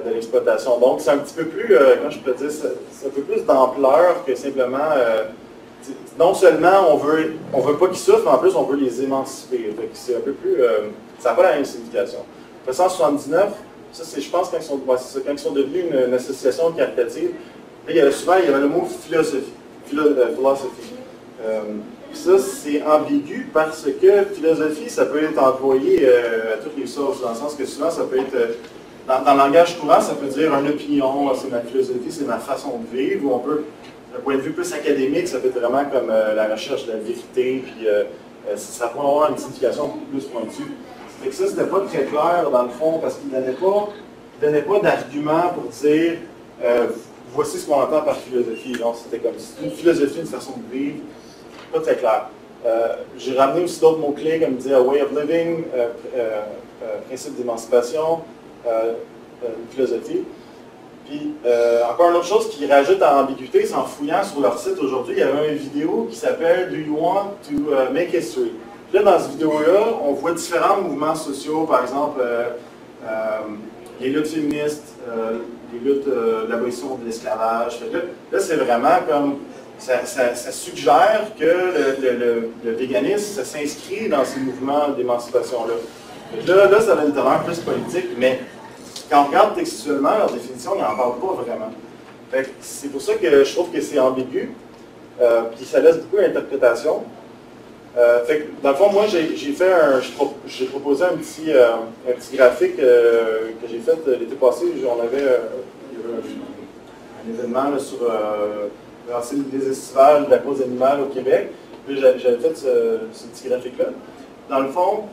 de l'exploitation. Donc, c'est un petit peu plus, comment je peux dire, c'est un peu plus d'ampleur que simplement... non seulement on veut pas qu'ils souffrent, mais en plus on veut les émanciper. C'est un peu plus... ça n'a pas la même signification. En 1979, ça c'est, je pense, quand ils sont devenus une association caritative, là, il y avait le mot philosophie. Ça, c'est ambigu parce que philosophie, ça peut être employé à toutes les sources, dans le sens que souvent, ça peut être, dans le langage courant, ça peut dire une opinion, c'est ma philosophie, c'est ma façon de vivre, ou on peut, d'un point de vue plus académique, ça peut être vraiment comme la recherche de la vérité, puis ça peut avoir une signification plus pointue. Fait que ça, c'était pas très clair, dans le fond, parce qu'il ne donnait pas d'argument pour dire voici ce qu'on entend par philosophie. Donc, c'était comme une philosophie, une façon de vivre. Pas très clair. J'ai ramené aussi d'autres mots-clés comme dire way of living, principe d'émancipation, philosophie. Puis, encore une autre chose qui rajoute à l'ambiguïté, c'est en fouillant sur leur site aujourd'hui, il y avait une vidéo qui s'appelle Do you want to make history? Puis là, dans cette vidéo-là, on voit différents mouvements sociaux, par exemple, les luttes féministes, les luttes de l'abolition de l'esclavage. Là, c'est vraiment comme... Ça suggère que le véganisme, ça s'inscrit dans ces mouvements d'émancipation-là. Là, ça a une teneur plus politique, mais quand on regarde textuellement leur définition, ils n'en parlent pas vraiment. C'est pour ça que je trouve que c'est ambigu, puis ça laisse beaucoup d'interprétation. Dans le fond, moi, j'ai proposé un petit graphique que j'ai fait l'été passé. Il y avait un événement là, sur... c'est les estivales de la cause animale au Québec. Puis j'avais fait ce petit graphique-là. Dans le fond,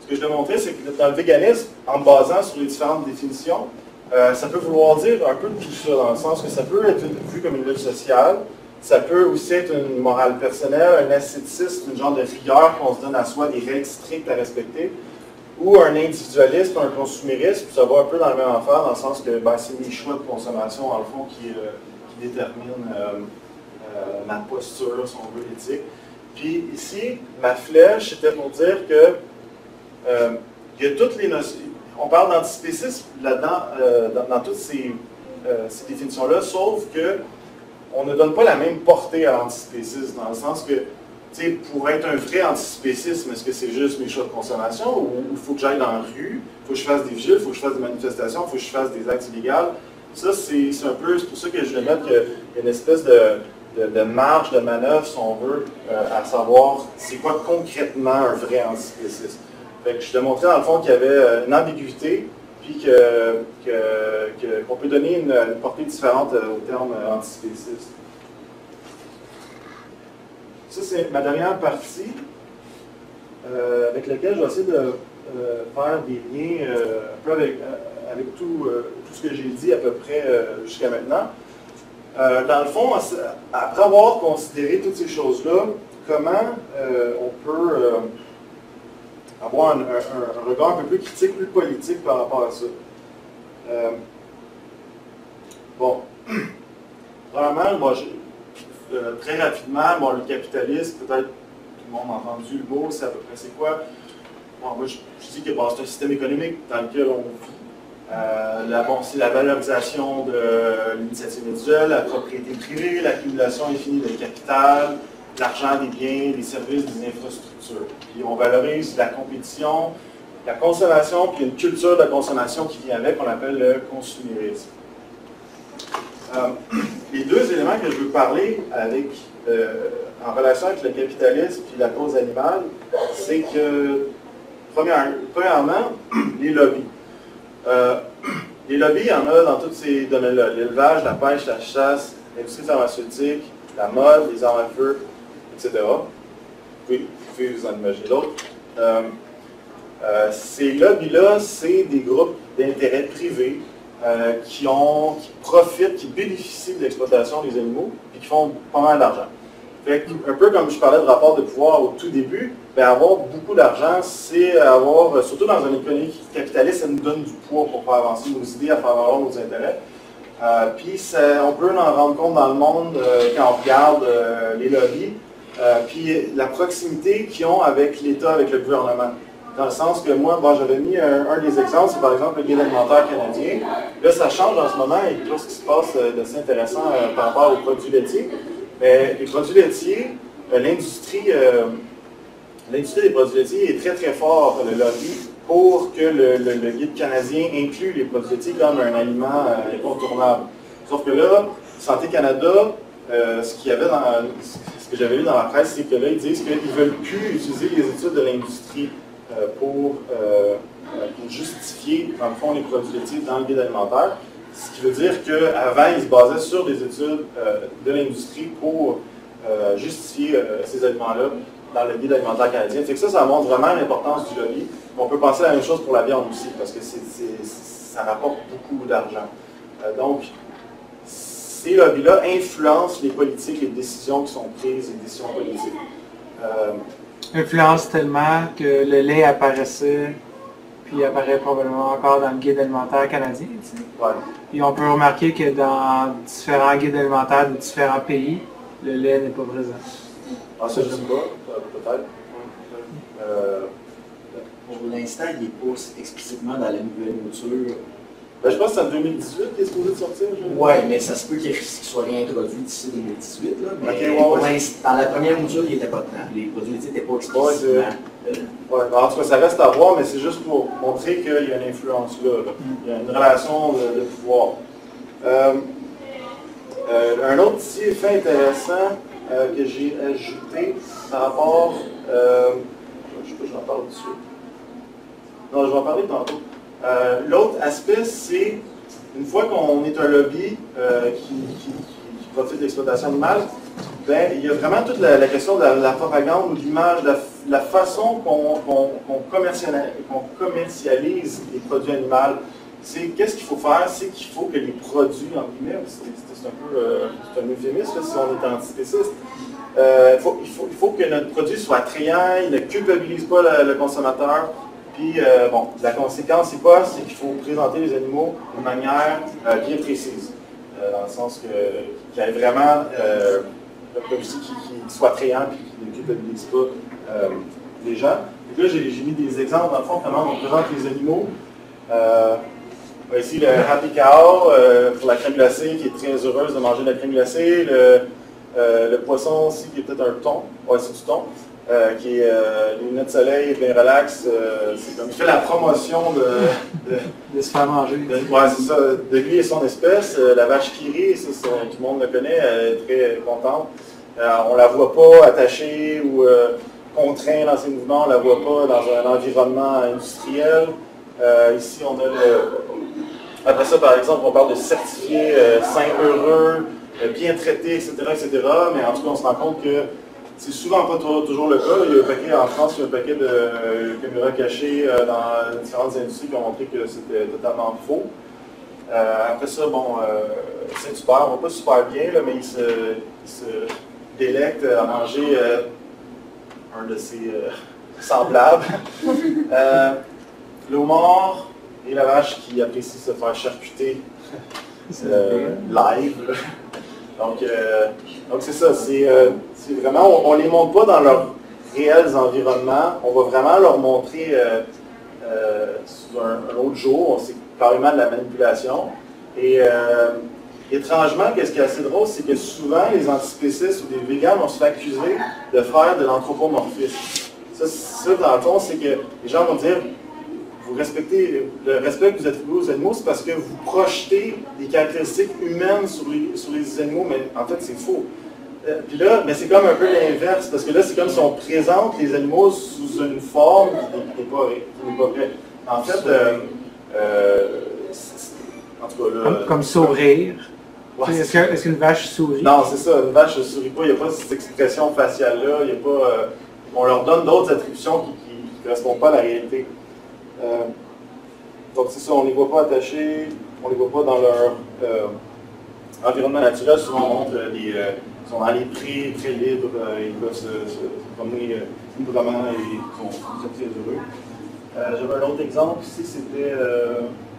ce que je vais montrer, c'est que dans le véganisme, en me basant sur les différentes définitions, ça peut vouloir dire un peu de tout ça, dans le sens que ça peut être vu comme une lutte sociale, ça peut aussi être une morale personnelle, un ascétisme, une genre de rigueur qu'on se donne à soi, des règles strictes à respecter, ou un individualisme, un consumérisme, ça va un peu dans le même affaire, dans le sens que c'est mes choix de consommation, en le fond, qui déterminent ma posture, si on veut, éthique. Puis ici, ma flèche, c'était pour dire que il y a toutes les notions. On parle d'antispécisme là-dedans, dans toutes ces définitions-là, sauf que on ne donne pas la même portée à l'antispécisme, dans le sens que, pour être un vrai antispécisme, est-ce que c'est juste mes choix de consommation, ou il faut que j'aille dans la rue, il faut que je fasse des vigiles, il faut que je fasse des manifestations, il faut que je fasse des actes illégaux. Ça, c'est pour ça que je vais mettre qu'il y a une espèce de marge de manœuvre, si on veut, à savoir c'est quoi concrètement un vrai antispécisme. Fait que je te montrais dans le fond qu'il y avait une ambiguïté, puis qu'on peut donner une portée différente au terme antispéciste. Ça, c'est ma dernière partie, avec laquelle je vais essayer de faire des liens un peu avec tout ce que j'ai dit à peu près jusqu'à maintenant. Dans le fond, après avoir considéré toutes ces choses-là, comment on peut avoir un regard un peu plus critique, plus politique par rapport à ça? Premièrement, très rapidement, le capitalisme, peut-être tout le monde a entendu le mot, c'est à peu près c'est quoi? Moi, je dis que c'est un système économique dans lequel on vit. C'est la valorisation de l'initiative individuelle, la propriété privée, l'accumulation infinie de capital, l'argent, des biens, des services, des infrastructures. Puis on valorise la compétition, la consommation, puis une culture de consommation qui vient avec, qu'on appelle le consumérisme. Les deux éléments que je veux parler en relation avec le capitalisme et la cause animale, c'est que, premièrement, les lobbies. Les lobbies, il y en a dans tous ces domaines-là. L'élevage, la pêche, la chasse, l'industrie pharmaceutique, la mode, les armes à feu, etc. Vous pouvez vous en imaginer d'autres. Ces lobbies-là, c'est des groupes d'intérêt privés qui profitent, qui bénéficient de l'exploitation des animaux et qui font pas mal d'argent. Un peu comme je parlais de rapport de pouvoir au tout début, bien, avoir beaucoup d'argent, c'est avoir, surtout dans une économie capitaliste, ça nous donne du poids pour faire avancer nos idées, à faire valoir nos intérêts. Puis on peut en rendre compte dans le monde quand on regarde les lobbies, puis la proximité qu'ils ont avec l'État, avec le gouvernement. Dans le sens que moi, j'avais mis un des exemples, c'est par exemple le guide alimentaire canadien. Là, ça change en ce moment, il y a quelque chose qui se passe d'assez intéressant par rapport aux produits laitiers. Mais les produits laitiers, l'industrie des produits laitiers est très très fort, le lobby, pour que le guide canadien inclue les produits laitiers comme un aliment incontournable. Sauf que là, Santé Canada, ce que j'avais lu dans la presse, c'est que là, ils disent qu'ils ne veulent plus utiliser les études de l'industrie pour justifier, dans le fond, les produits laitiers dans le guide alimentaire. Ce qui veut dire qu'avant, ils se basaient sur des études de l'industrie pour justifier ces aliments-là dans le guide alimentaire canadien. Fait que ça montre vraiment l'importance du lobby. On peut penser à la même chose pour la viande aussi, parce que ça rapporte beaucoup d'argent. Donc, ces lobbies-là influencent les politiques, les décisions qui sont prises, les décisions politiques. Influence tellement que le lait apparaissait, puis apparaît probablement encore dans le guide alimentaire canadien. Tu sais. Ouais. Et on peut remarquer que dans différents guides alimentaires de différents pays, le lait n'est pas présent. Ah, ça, je ne sais pas, peut-être. Pour l'instant, il n'est pas explicitement dans la nouvelle mouture. Ben, je pense que c'est en 2018 qu'il est supposé de sortir. Oui, mais ça se peut qu'il soit réintroduit d'ici 2018. Là, mais okay, dans la première mouture, il n'était pas dedans. Les produits n'étaient pas explicitement. En tout cas, ça reste à voir, mais c'est juste pour montrer qu'il y a une influence là. Il y a une relation de pouvoir. Un autre petit fait intéressant que j'ai ajouté par rapport. Je ne sais pas si j'en parle dessus. Non, je vais en parler tantôt. L'autre aspect, c'est une fois qu'on est un lobby qui profite de l'exploitation animale, ben, il y a vraiment toute la question de la propagande ou de l'image, la façon qu'on commercialise les produits animaux. Qu'est-ce qu'il faut faire? C'est qu'il faut que les produits, en guillemets, c'est un euphémisme si on est antispéciste, il faut que notre produit soit attrayant, il ne culpabilise pas le consommateur. Puis, la conséquence, c'est quoi? C'est qu'il faut présenter les animaux de manière bien précise. Dans le sens qu'il y ait vraiment qui soit attrayant et qui ne culpabilise pas les gens. Et là, j'ai mis des exemples, dans le fond, comment on présente les animaux. Ici, le Happy Cow pour la crème glacée, qui est très heureuse de manger de la crème glacée. Le poisson aussi, qui est peut-être un thon. Ouais, c'est du thon. Qui est les lunettes de soleil, bien relax. C'est comme il fait la promotion de se faire manger. C'est ça, de lui et son espèce. La vache qui rit, ça, tout le monde le connaît, elle est très contente. On ne la voit pas attachée ou contrainte dans ses mouvements, on ne la voit pas dans un environnement industriel. Ici, on a après ça, par exemple, on parle de certifié sain heureux, bien traité, etc., etc. Mais en tout cas, on se rend compte que c'est souvent pas toujours le cas. Il y a un paquet en France, il y a un paquet de caméras cachées dans différentes industries qui ont montré que c'était totalement faux. Après ça, Saint-Hubert va pas super bien, là, mais il se délecte à manger un de ses semblables. Le homard et la vache qui apprécie se faire charcuter live. Donc c'est ça, c'est vraiment, on ne les montre pas dans leurs réels environnements, on va vraiment leur montrer sous un autre jour, c'est carrément de la manipulation. Et étrangement, qu'est-ce qui est assez drôle, c'est que souvent les antispécistes ou des végans vont se faire accuser de faire de l'anthropomorphisme. Ça, dans le fond, c'est que les gens vont dire, vous respectez, le respect que vous attribuez aux animaux, c'est parce que vous projetez des caractéristiques humaines sur les animaux, mais en fait, c'est faux. Puis là, c'est comme un peu l'inverse, parce que là, c'est comme si on présente les animaux sous une forme qui n'est pas vraie. En fait, en tout cas, là, comme sourire. Ouais, est-ce qu'une vache sourit? Non, c'est ça, une vache ne sourit pas, il n'y a pas cette expression faciale-là, on leur donne d'autres attributions qui ne correspondent pas à la réalité. Donc c'est ça, on ne les voit pas attachés, on ne les voit pas dans leur environnement naturel. Souvent on montre ils sont dans les prés très libres, ils peuvent se promener librement et ils sont très heureux. J'avais un autre exemple ici, c'était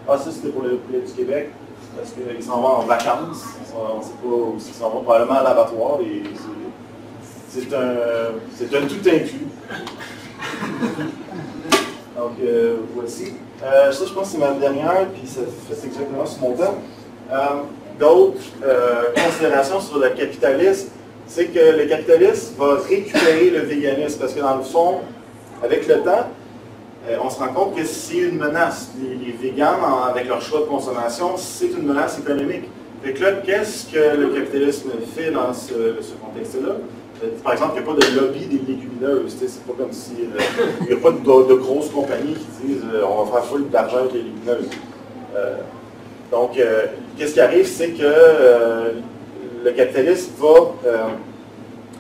ça c'était pour le poulet du Québec, parce qu'ils s'en vont en vacances, on ne sait pas où ils s'en vont, probablement à l'abattoir, et c'est un tout inclus. Donc voici. Ça je pense que c'est ma dernière, puis ça fait exactement sur mon temps. D'autres considérations sur le capitalisme, c'est que le capitalisme va récupérer le véganisme, parce que dans le fond, avec le temps, on se rend compte que c'est une menace. Les véganes, avec leur choix de consommation, c'est une menace économique. Fait que là, qu'est-ce que le capitalisme fait dans ce contexte-là? Par exemple, il n'y a pas de lobby des légumineuses. C'est pas comme si il n'y a pas de grosses compagnies qui disent on va faire full d'argent avec les légumineuses. Donc, qu'est-ce qui arrive, c'est que le capitalisme va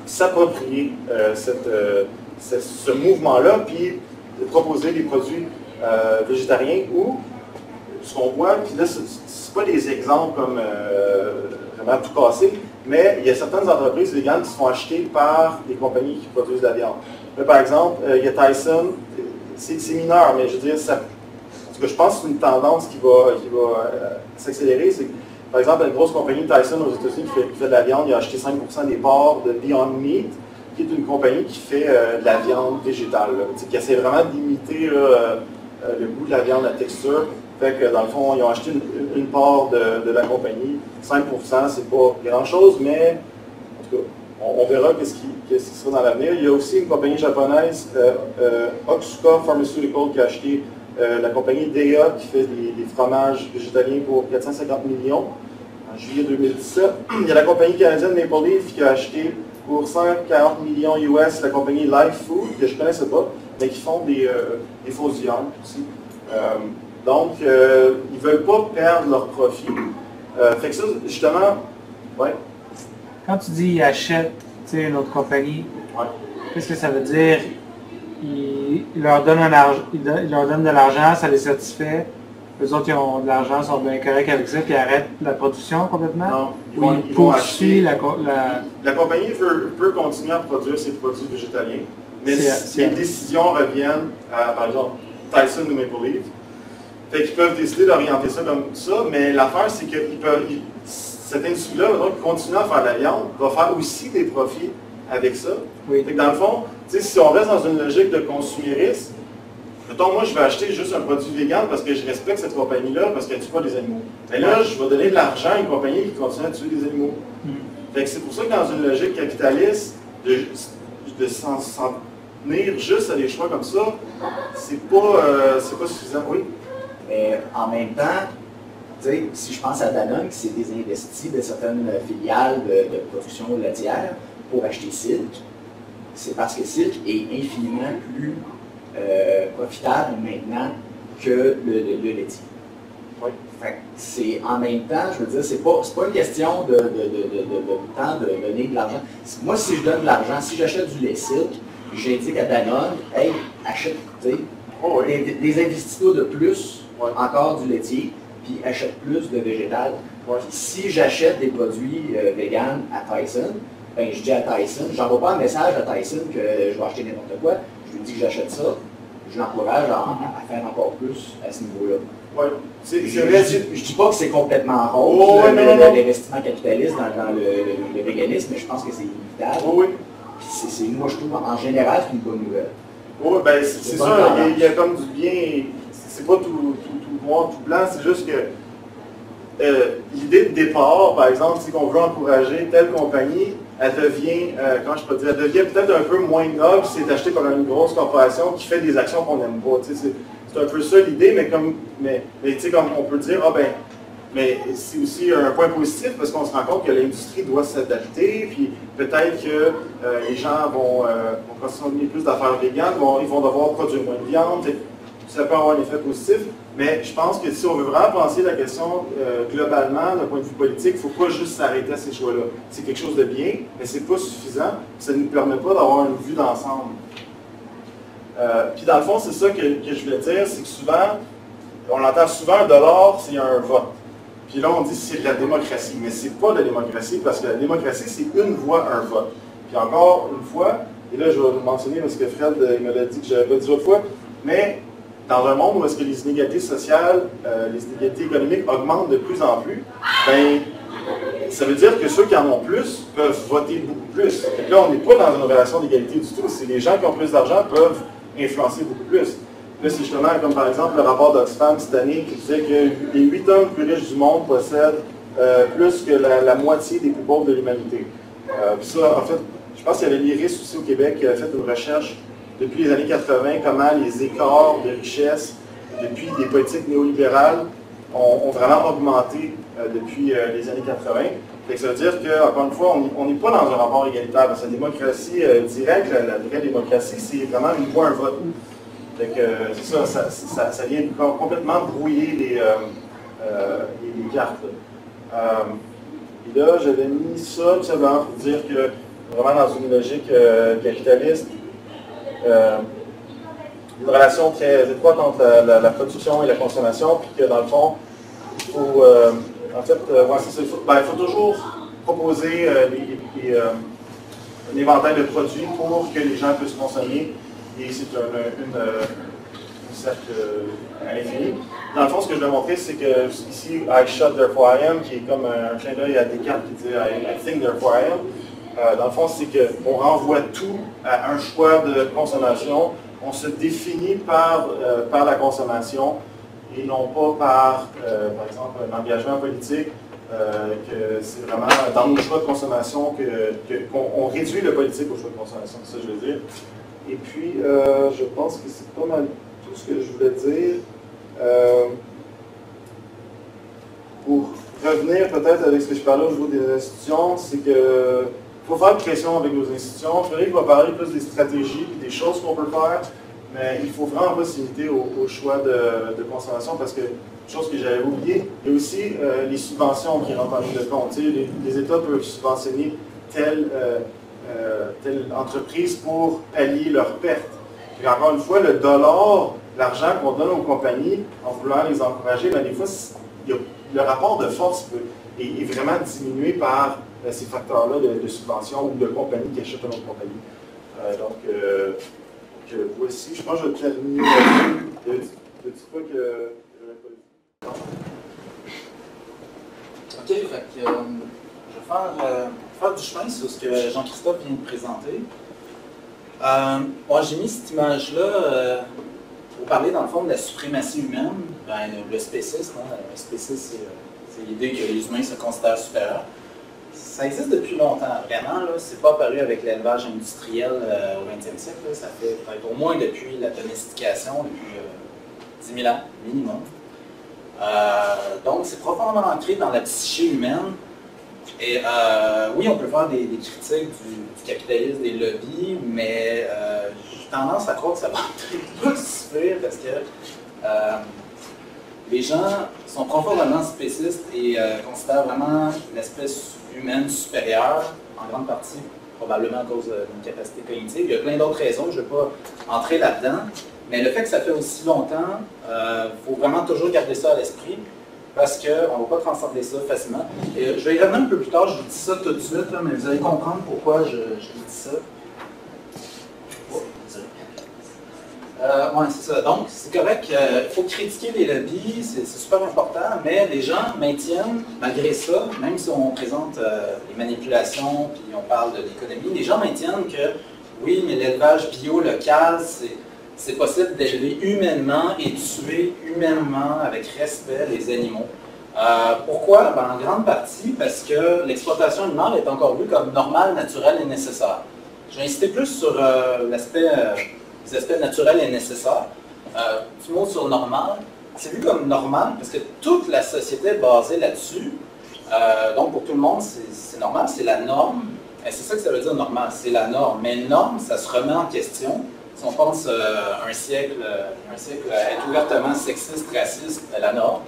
s'approprier ce mouvement-là, puis proposer des produits végétariens ou ce qu'on voit, puis là, c'est pas des exemples comme vraiment tout cassé, mais il y a certaines entreprises véganes qui se font acheter par des compagnies qui produisent de la viande. Là, par exemple, il y a Tyson, c'est mineur, mais je veux dire, je pense que c'est une tendance qui va s'accélérer. C'est par exemple, une grosse compagnie Tyson aux États-Unis qui fait de la viande, il a acheté 5% des parts de Beyond Meat, qui est une compagnie qui fait de la viande végétale, qui essaie vraiment d'imiter le goût de la viande, la texture. Fait que dans le fond, ils ont acheté une part de la compagnie. 5%, c'est pas grand-chose, mais en tout cas, on verra qu'est-ce qui sera dans l'avenir. Il y a aussi une compagnie japonaise, Otsuka Pharmaceutical, qui a acheté la compagnie Daiya, qui fait des fromages végétaliens pour 450 millions en juillet 2017. Il y a la compagnie canadienne Maple Leaf qui a acheté pour 140 millions US la compagnie Life Food, que je ne connaissais pas, mais qui font des fausses viandes aussi. Donc, ils ne veulent pas perdre leur profit. Fait que ça, justement, ouais. Quand tu dis ils achètent une autre compagnie, Ouais. qu'est-ce que ça veut dire? Ils leur donnent ils leur donnent de l'argent, ça les satisfait. Les autres, ils ont de l'argent, sont bien corrects avec ça, puis ils arrêtent la production complètement? Non, Ou ils poursuivent la compagnie peut continuer à produire ses produits végétaliens, mais les décisions reviennent à, par exemple, Tyson ou Maple Leaf. Fait qu'ils peuvent décider d'orienter ça comme ça, mais l'affaire, c'est que cette industrie-là, donc, continuer à faire de la viande, va faire aussi des profits avec ça. Oui. Fait que dans le fond, si on reste dans une logique de consumérisme, mettons, moi, je vais acheter juste un produit vegan parce que je respecte cette compagnie-là, parce qu'elle ne tue pas les animaux. Mais là, je vais donner de l'argent à une compagnie qui continue à tuer les animaux. Fait que c'est pour ça que dans une logique capitaliste, de s'en tenir juste à des choix comme ça, c'est pas suffisant. Oui. Mais en même temps, si je pense à Danone qui s'est désinvesti de certaines filiales de production laitière pour acheter Silk, c'est parce que Silk est infiniment plus profitable maintenant que le laitier. Oui. C'est en même temps, je veux dire, c'est pas une question de temps de donner de l'argent. Moi, si je donne de l'argent, si j'achète du lait Silk, j'indique à Danone, hey, achète, des investisseurs de plus, encore du laitier, puis achète plus de végétal. Si j'achète des produits véganes à Tyson, ben, je dis à Tyson, j'envoie pas un message à Tyson que je vais acheter n'importe quoi, je lui dis que j'achète ça, je l'encourage à faire encore plus à ce niveau-là. Ouais. Je dis pas que c'est complètement rose, l'investissement capitaliste dans le véganisme, mais je pense que c'est inévitable. Puis moi, je trouve, en général, c'est une bonne nouvelle. Oui, ben c'est ça, il y a comme du bien, c'est pas tout noir, tout blanc, c'est juste que l'idée de départ, par exemple, c'est qu'on veut encourager telle compagnie, elle devient, elle devient peut-être un peu moins noble si c'est acheté par une grosse corporation qui fait des actions qu'on n'aime pas. C'est un peu ça l'idée, mais comme on peut dire, mais c'est aussi un point positif parce qu'on se rend compte que l'industrie doit s'adapter, puis peut-être que les gens vont consommer plus d'affaires véganes, ils vont devoir produire moins de viande. Ça peut avoir un effet positif, mais je pense que si on veut vraiment penser la question globalement, d'un point de vue politique, il ne faut pas juste s'arrêter à ces choix-là. C'est quelque chose de bien, mais ce n'est pas suffisant. Ça ne nous permet pas d'avoir une vue d'ensemble. Puis dans le fond, c'est ça que je voulais dire, c'est que souvent, on entend souvent un dollar, c'est un vote. Puis là, on dit c'est de la démocratie, mais c'est pas de la démocratie, parce que la démocratie, c'est une voix, un vote. Puis encore une fois, et là, je vais le mentionner parce que Fred il me l'a dit que je l'avais dit l'autre fois, mais dans un monde où est-ce que les inégalités sociales, les inégalités économiques augmentent de plus en plus, ben, ça veut dire que ceux qui en ont plus peuvent voter beaucoup plus. Donc là, on n'est pas dans une relation d'égalité du tout. C'est les gens qui ont plus d'argent peuvent influencer beaucoup plus. Là, c'est justement comme par exemple le rapport d'Oxfam cette année qui disait que les 8 hommes plus riches du monde possèdent plus que la moitié des plus pauvres de l'humanité. Puis ça, en fait, je pense qu'il y avait l'IRIS aussi au Québec qui a fait une recherche depuis les années 80, comment les écarts de richesse depuis des politiques néolibérales ont vraiment augmenté depuis les années 80. Fait que ça veut dire qu'encore une fois, on n'est pas dans un rapport égalitaire. Parce que la démocratie directe, la vraie démocratie, c'est vraiment une voix, un vote. Fait que c'est ça vient complètement brouiller les cartes. Et là, j'avais mis ça tout simplement pour dire que vraiment dans une logique capitaliste, une relation très étroite entre la production et la consommation, puis que dans le fond, il faut, il faut toujours proposer un éventail de produits pour que les gens puissent consommer, et c'est un cercle à l'infini. Dans le fond, ce que je vais montrer, c'est que ici, I shot therefore I am, qui est comme un clin d'œil à Descartes qui dit I think therefore I am. Dans le fond, c'est qu'on renvoie tout à un choix de consommation. On se définit par la consommation et non pas par exemple, un engagement politique. Que c'est vraiment dans nos choix de consommation qu'on réduit le politique au choix de consommation, c'est ça que je veux dire. Et puis, je pense que c'est pas mal tout ce que je voulais dire. Pour revenir peut-être avec ce que je parlais au niveau des institutions, c'est que il faut faire pression avec nos institutions. Frédéric va parler plus des stratégies et des choses qu'on peut faire, mais il faut vraiment pas se limiter au choix de consommation parce que, chose que j'avais oublié, il y a aussi les subventions qui rentrent en ligne de compte. Les États peuvent subventionner telle entreprise pour pallier leurs pertes. Et encore une fois, le dollar, l'argent qu'on donne aux compagnies en voulant les encourager, ben, des fois, le rapport de force est vraiment diminué par ces facteurs-là de subvention ou de compagnies qui achètent une autre compagnie. Voici, je pense que je vais terminer là-dessus. Il y a des petits trucs que je n'avais pas dit. OK, fait que, je vais faire du chemin sur ce que Jean-Christophe vient de présenter. Moi, j'ai mis cette image-là pour parler, dans le fond, de la suprématie humaine. Ben, le spécisme, hein, le spécisme, c'est l'idée que les humains se considèrent supérieurs. Ça existe depuis longtemps, vraiment. Ce n'est pas apparu avec l'élevage industriel au 20e siècle. Là. Ça fait peut-être au moins depuis la domestication, depuis 10 000 ans minimum. Donc, c'est profondément ancré dans la psyché humaine. Et oui, on peut faire des critiques du capitalisme, des lobbies, mais j'ai tendance à croire que ça va pas suffire parce que les gens sont profondément spécistes et considèrent vraiment l'espèce humaine supérieure, en grande partie probablement à cause d'une capacité cognitive. Il y a plein d'autres raisons, je ne vais pas entrer là-dedans, mais le fait que ça fait aussi longtemps, il faut vraiment toujours garder ça à l'esprit. Parce qu'on ne va pas transcender ça facilement. Et je vais y revenir un peu plus tard, je vous dis ça tout de suite, là, mais vous allez comprendre pourquoi je vous dis ça. Oui, c'est ça. Donc, c'est correct, il faut critiquer les lobbies, c'est super important, mais les gens maintiennent, malgré ça, même si on présente les manipulations, puis on parle de l'économie, les gens maintiennent que, oui, mais l'élevage bio local, c'est possible d'élever humainement et tuer humainement, avec respect, les animaux. Pourquoi? Ben, en grande partie parce que l'exploitation animale est encore vue comme normale, naturelle et nécessaire. Je vais insister plus sur les aspects naturels et nécessaires. Petit mot sur normal. C'est vu comme normal parce que toute la société est basée là-dessus. Donc pour tout le monde, c'est normal, c'est la norme. Et c'est ça que ça veut dire normal, c'est la norme. Mais norme, ça se remet en question. Si on pense un siècle à être ouvertement sexiste, raciste, la norme.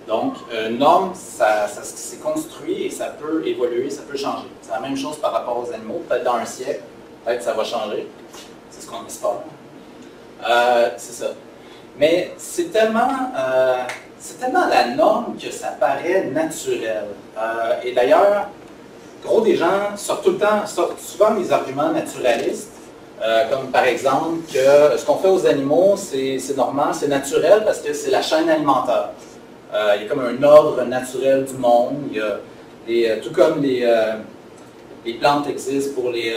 Donc, norme, ça s'est construit et ça peut évoluer, ça peut changer. C'est la même chose par rapport aux animaux. Peut-être dans un siècle, peut-être ça va changer. C'est ce qu'on espère. C'est ça. Mais c'est tellement la norme que ça paraît naturel. Et d'ailleurs, gros des gens sortent souvent des arguments naturalistes, comme par exemple que ce qu'on fait aux animaux, c'est normal, c'est naturel parce que c'est la chaîne alimentaire. Il y a comme un ordre naturel du monde. Tout comme les plantes existent pour les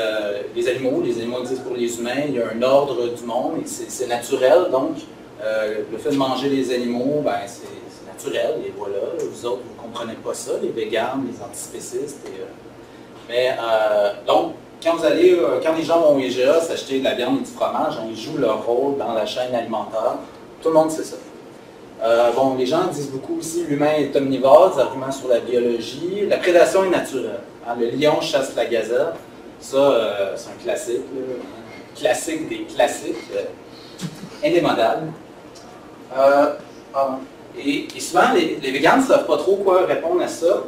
animaux existent pour les humains, il y a un ordre du monde et c'est naturel. Donc, le fait de manger les animaux, ben, c'est naturel, et voilà. Vous autres, vous ne comprenez pas ça, les véganes, les antispécistes. Donc, quand les gens vont au IGA s'acheter de la viande et du fromage, ils jouent leur rôle dans la chaîne alimentaire. Tout le monde sait ça. Les gens disent beaucoup aussi l'humain est omnivore, des arguments sur la biologie. La prédation est naturelle. Le lion chasse la gazelle. Ça, c'est un classique. Classique des classiques. Indémodable. Et souvent, les véganes ne savent pas trop quoi répondre à ça.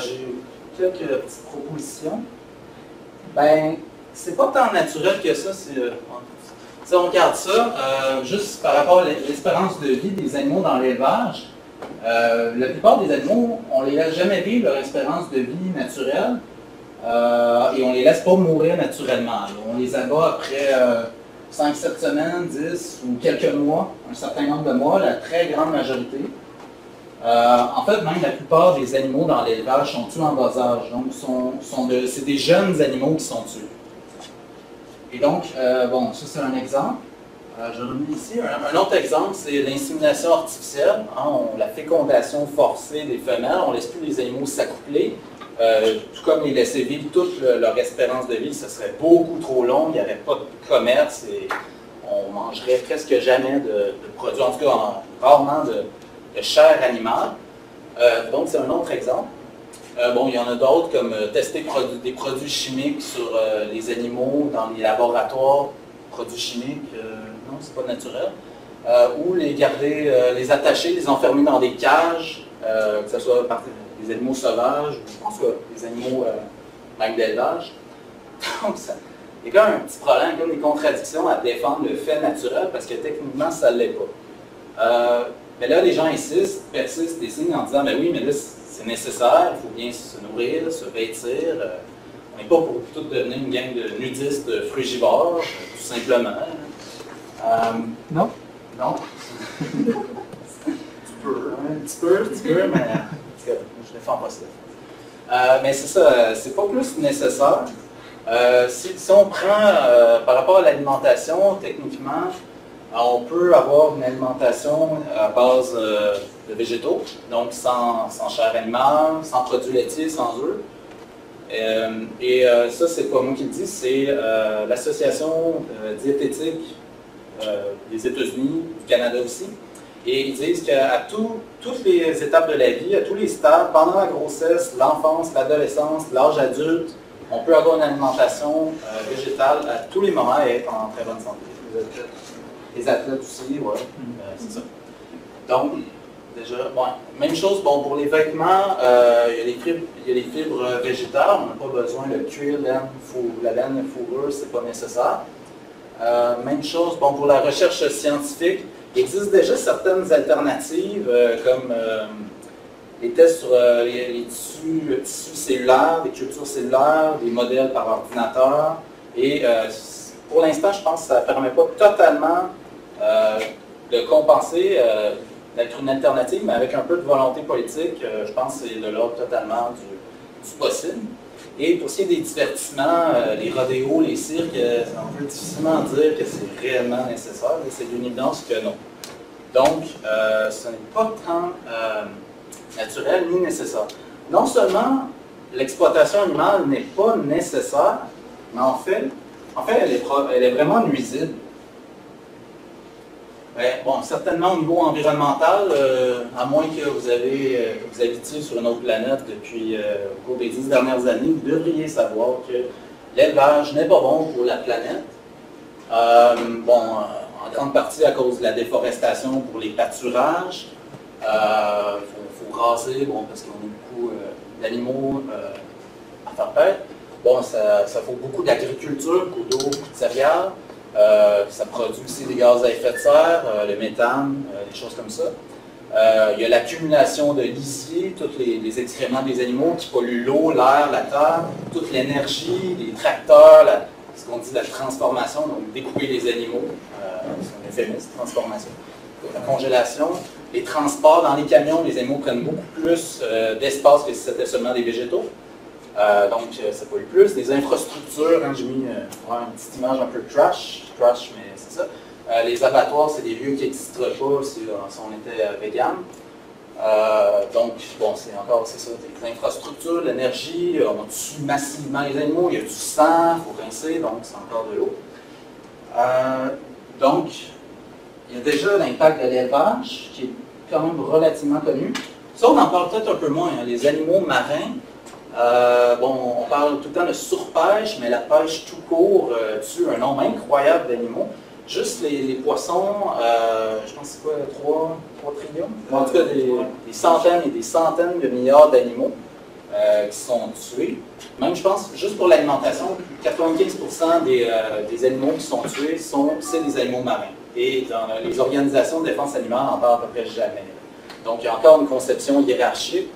J'ai quelques petites propositions. Ben, c'est pas tant naturel que ça. Si on regarde ça, juste par rapport à l'espérance de vie des animaux dans l'élevage, la plupart des animaux, on ne les laisse jamais vivre leur espérance de vie naturelle et on ne les laisse pas mourir naturellement. On les abat après 5-7 semaines, 10 ou quelques mois, un certain nombre de mois, la très grande majorité. En fait, même la plupart des animaux dans l'élevage sont tués en bas âge. Donc, c'est des jeunes animaux qui sont tués. Et donc, ça c'est un exemple. Je remets ici. Un autre exemple, c'est l'insémination artificielle. La fécondation forcée des femelles. On ne laisse plus les animaux s'accoupler. Tout comme les laisser vivre toute leur espérance de vie, ce serait beaucoup trop long. Il n'y aurait pas de commerce et on mangerait presque jamais de produits, en tout cas rarement de chair animale. Donc, c'est un autre exemple. Il y en a d'autres comme tester des produits chimiques sur les animaux dans les laboratoires. Produits chimiques, non, c'est pas naturel. Ou les garder, les attacher, les enfermer dans des cages, que ce soit par des animaux sauvages, ou je pense que des animaux même d'élevage. Donc, il y a quand même un petit problème, comme des contradictions à défendre le fait naturel, parce que techniquement, ça ne l'est pas. Mais là, les gens persistent, désignent en disant, oui, mais là, c'est nécessaire, il faut bien se nourrir, se vêtir. On n'est pas pour tout devenir une gang de nudistes frugivores, tout simplement. Non? Non. Un petit peu, mais je ne défends pas ça. Mais c'est ça, c'est pas plus nécessaire. Si on prend par rapport à l'alimentation, techniquement, on peut avoir une alimentation à base de végétaux, donc sans chair animale, sans produits laitiers, sans œufs. Ça, c'est pas moi qui le dis, c'est l'association diététique des États-Unis, du Canada aussi. Et ils disent qu'à toutes les étapes de la vie, à tous les stades, pendant la grossesse, l'enfance, l'adolescence, l'âge adulte, on peut avoir une alimentation végétale à tous les moments et être en très bonne santé. Les athlètes aussi, voilà, c'est ça. Donc, déjà, même chose, pour les vêtements, il y a les fibres végétales, on n'a pas besoin de cuir, la laine, la fourrure, c'est pas nécessaire. Même chose, pour la recherche scientifique, il existe déjà certaines alternatives, comme les tests sur les tissus cellulaires, des cultures cellulaires, des modèles par ordinateur, et pour l'instant, je pense que ça ne permet pas totalement de compenser, d'être une alternative, mais avec un peu de volonté politique, je pense que c'est de l'ordre totalement du possible. Et pour ce qui est des divertissements, les rodéos, les cirques, on peut difficilement dire que c'est réellement nécessaire, mais c'est d'une évidence que non. Donc, ce n'est pas tant naturel ni nécessaire. Non seulement l'exploitation animale n'est pas nécessaire, mais en fait elle est vraiment nuisible. Certainement au niveau environnemental, à moins que vous habitiez sur une autre planète depuis au cours des 10 dernières années, vous devriez savoir que l'élevage n'est pas bon pour la planète. En grande partie à cause de la déforestation pour les pâturages. Il faut raser, parce qu'on a beaucoup d'animaux à faire paître. Ça faut beaucoup d'agriculture, beaucoup d'eau, beaucoup de céréales. Ça produit aussi des gaz à effet de serre, le méthane, des choses comme ça. Il y a l'accumulation de lisier, tous les excréments des animaux qui polluent l'eau, l'air, la terre, toute l'énergie, les tracteurs, ce qu'on dit la transformation, donc découper les animaux, c'est un euphémisme, transformation. La congélation, les transports dans les camions, les animaux prennent beaucoup plus d'espace que si c'était seulement des végétaux. Donc, ça pollue plus. Les infrastructures, hein, j'ai mis une petite image un peu trash, mais c'est ça. Les abattoirs, c'est des lieux qui n'existeraient pas si on était vegan. Donc, bon, c'est ça, des infrastructures, l'énergie, on tue massivement les animaux, il y a du sang, il faut rincer, donc c'est encore de l'eau. Donc, il y a déjà l'impact de l'élevage, qui est quand même relativement connu. Ça, on en parle peut-être un peu moins, hein, les animaux marins. Bon, on parle tout le temps de surpêche, mais la pêche tout court tue un nombre incroyable d'animaux. Juste les poissons, je pense que c'est quoi, 3 trillions? En tout cas, des centaines et des centaines de milliards d'animaux qui sont tués. Même, je pense, juste pour l'alimentation, 95% des animaux qui sont tués, c'est des animaux marins. Et dans les organisations de défense animale, on n'en parle à peu près jamais. Donc, il y a encore une conception hiérarchique.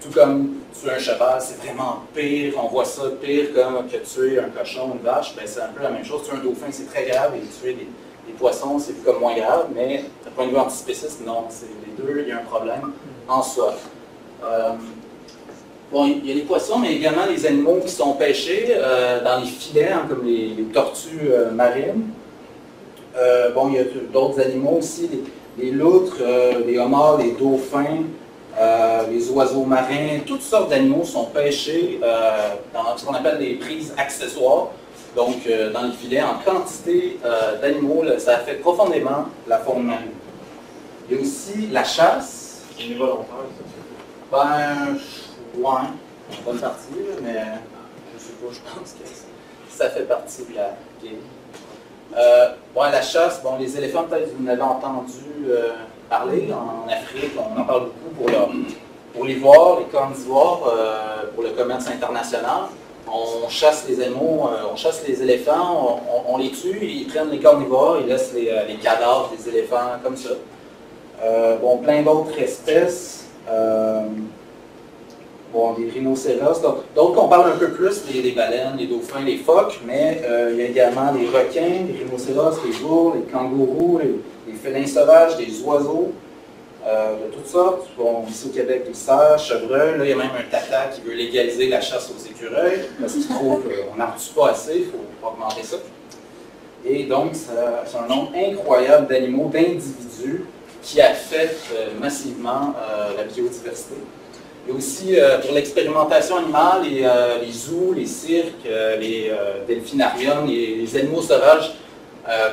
Tout comme tuer un cheval, c'est vraiment pire, on voit ça pire comme que tuer un cochon, une vache, ben c'est un peu la même chose. Tuer un dauphin, c'est très grave, et tuer des poissons, c'est vu comme moins grave, mais d'un point de vue antispéciste, non, c'est les deux, il y a un problème en soi. Bon, il y a les poissons, mais également les animaux qui sont pêchés dans les filets, hein, comme les tortues marines. Bon, il y a d'autres animaux aussi, les loutres, les homards, les dauphins, les oiseaux marins, toutes sortes d'animaux sont pêchés dans ce qu'on appelle des prises accessoires, donc dans les filets en quantité d'animaux. Ça affecte profondément la faune marine. Il y a aussi la chasse. C'est volontaire, ça. Ben, ouais, une bonne partie, mais je sais pas, je pense que ça fait partie de la game. Bon, la chasse, bon, les éléphants, peut-être vous en avez entendu parler. En Afrique, on en parle beaucoup pour l'ivoire, les cornes d'ivoire, pour le commerce international. On chasse les animaux, on chasse les éléphants, on les tue, ils prennent les cornes d'ivoire, ils laissent les cadavres des éléphants comme ça. Bon, plein d'autres espèces. Bon, des rhinocéros. Donc, on parle un peu plus des baleines, les dauphins, les phoques, mais il y a également les requins, les rhinocéros, les ours, les kangourous, les félins sauvages, des oiseaux de toutes sortes. Bon, ici au Québec, les cerfs, chevreuils. Là, il y a même un tata qui veut légaliser la chasse aux écureuils parce qu'il trouve qu'on n'en tue pas assez, il faut augmenter ça. Et donc, c'est un nombre incroyable d'animaux, d'individus qui affectent massivement la biodiversité. Il y a aussi, pour l'expérimentation animale, les zoos, les cirques, les delphinariums, les animaux sauvages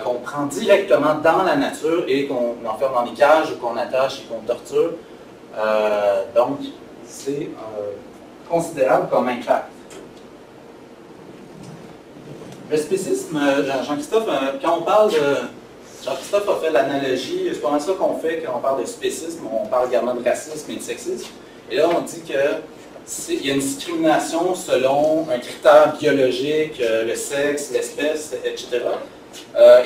qu'on prend directement dans la nature et qu'on enferme dans des cages ou qu'on attache et qu'on torture. Donc, c'est considérable comme impact. Le spécisme, Jean-Christophe, quand on parle de... Jean-Christophe a fait l'analogie, c'est pas mal ça qu'on fait quand on parle de spécisme, on parle également de racisme et de sexisme. Et là, on dit qu'il y a une discrimination selon un critère biologique, le sexe, l'espèce, etc.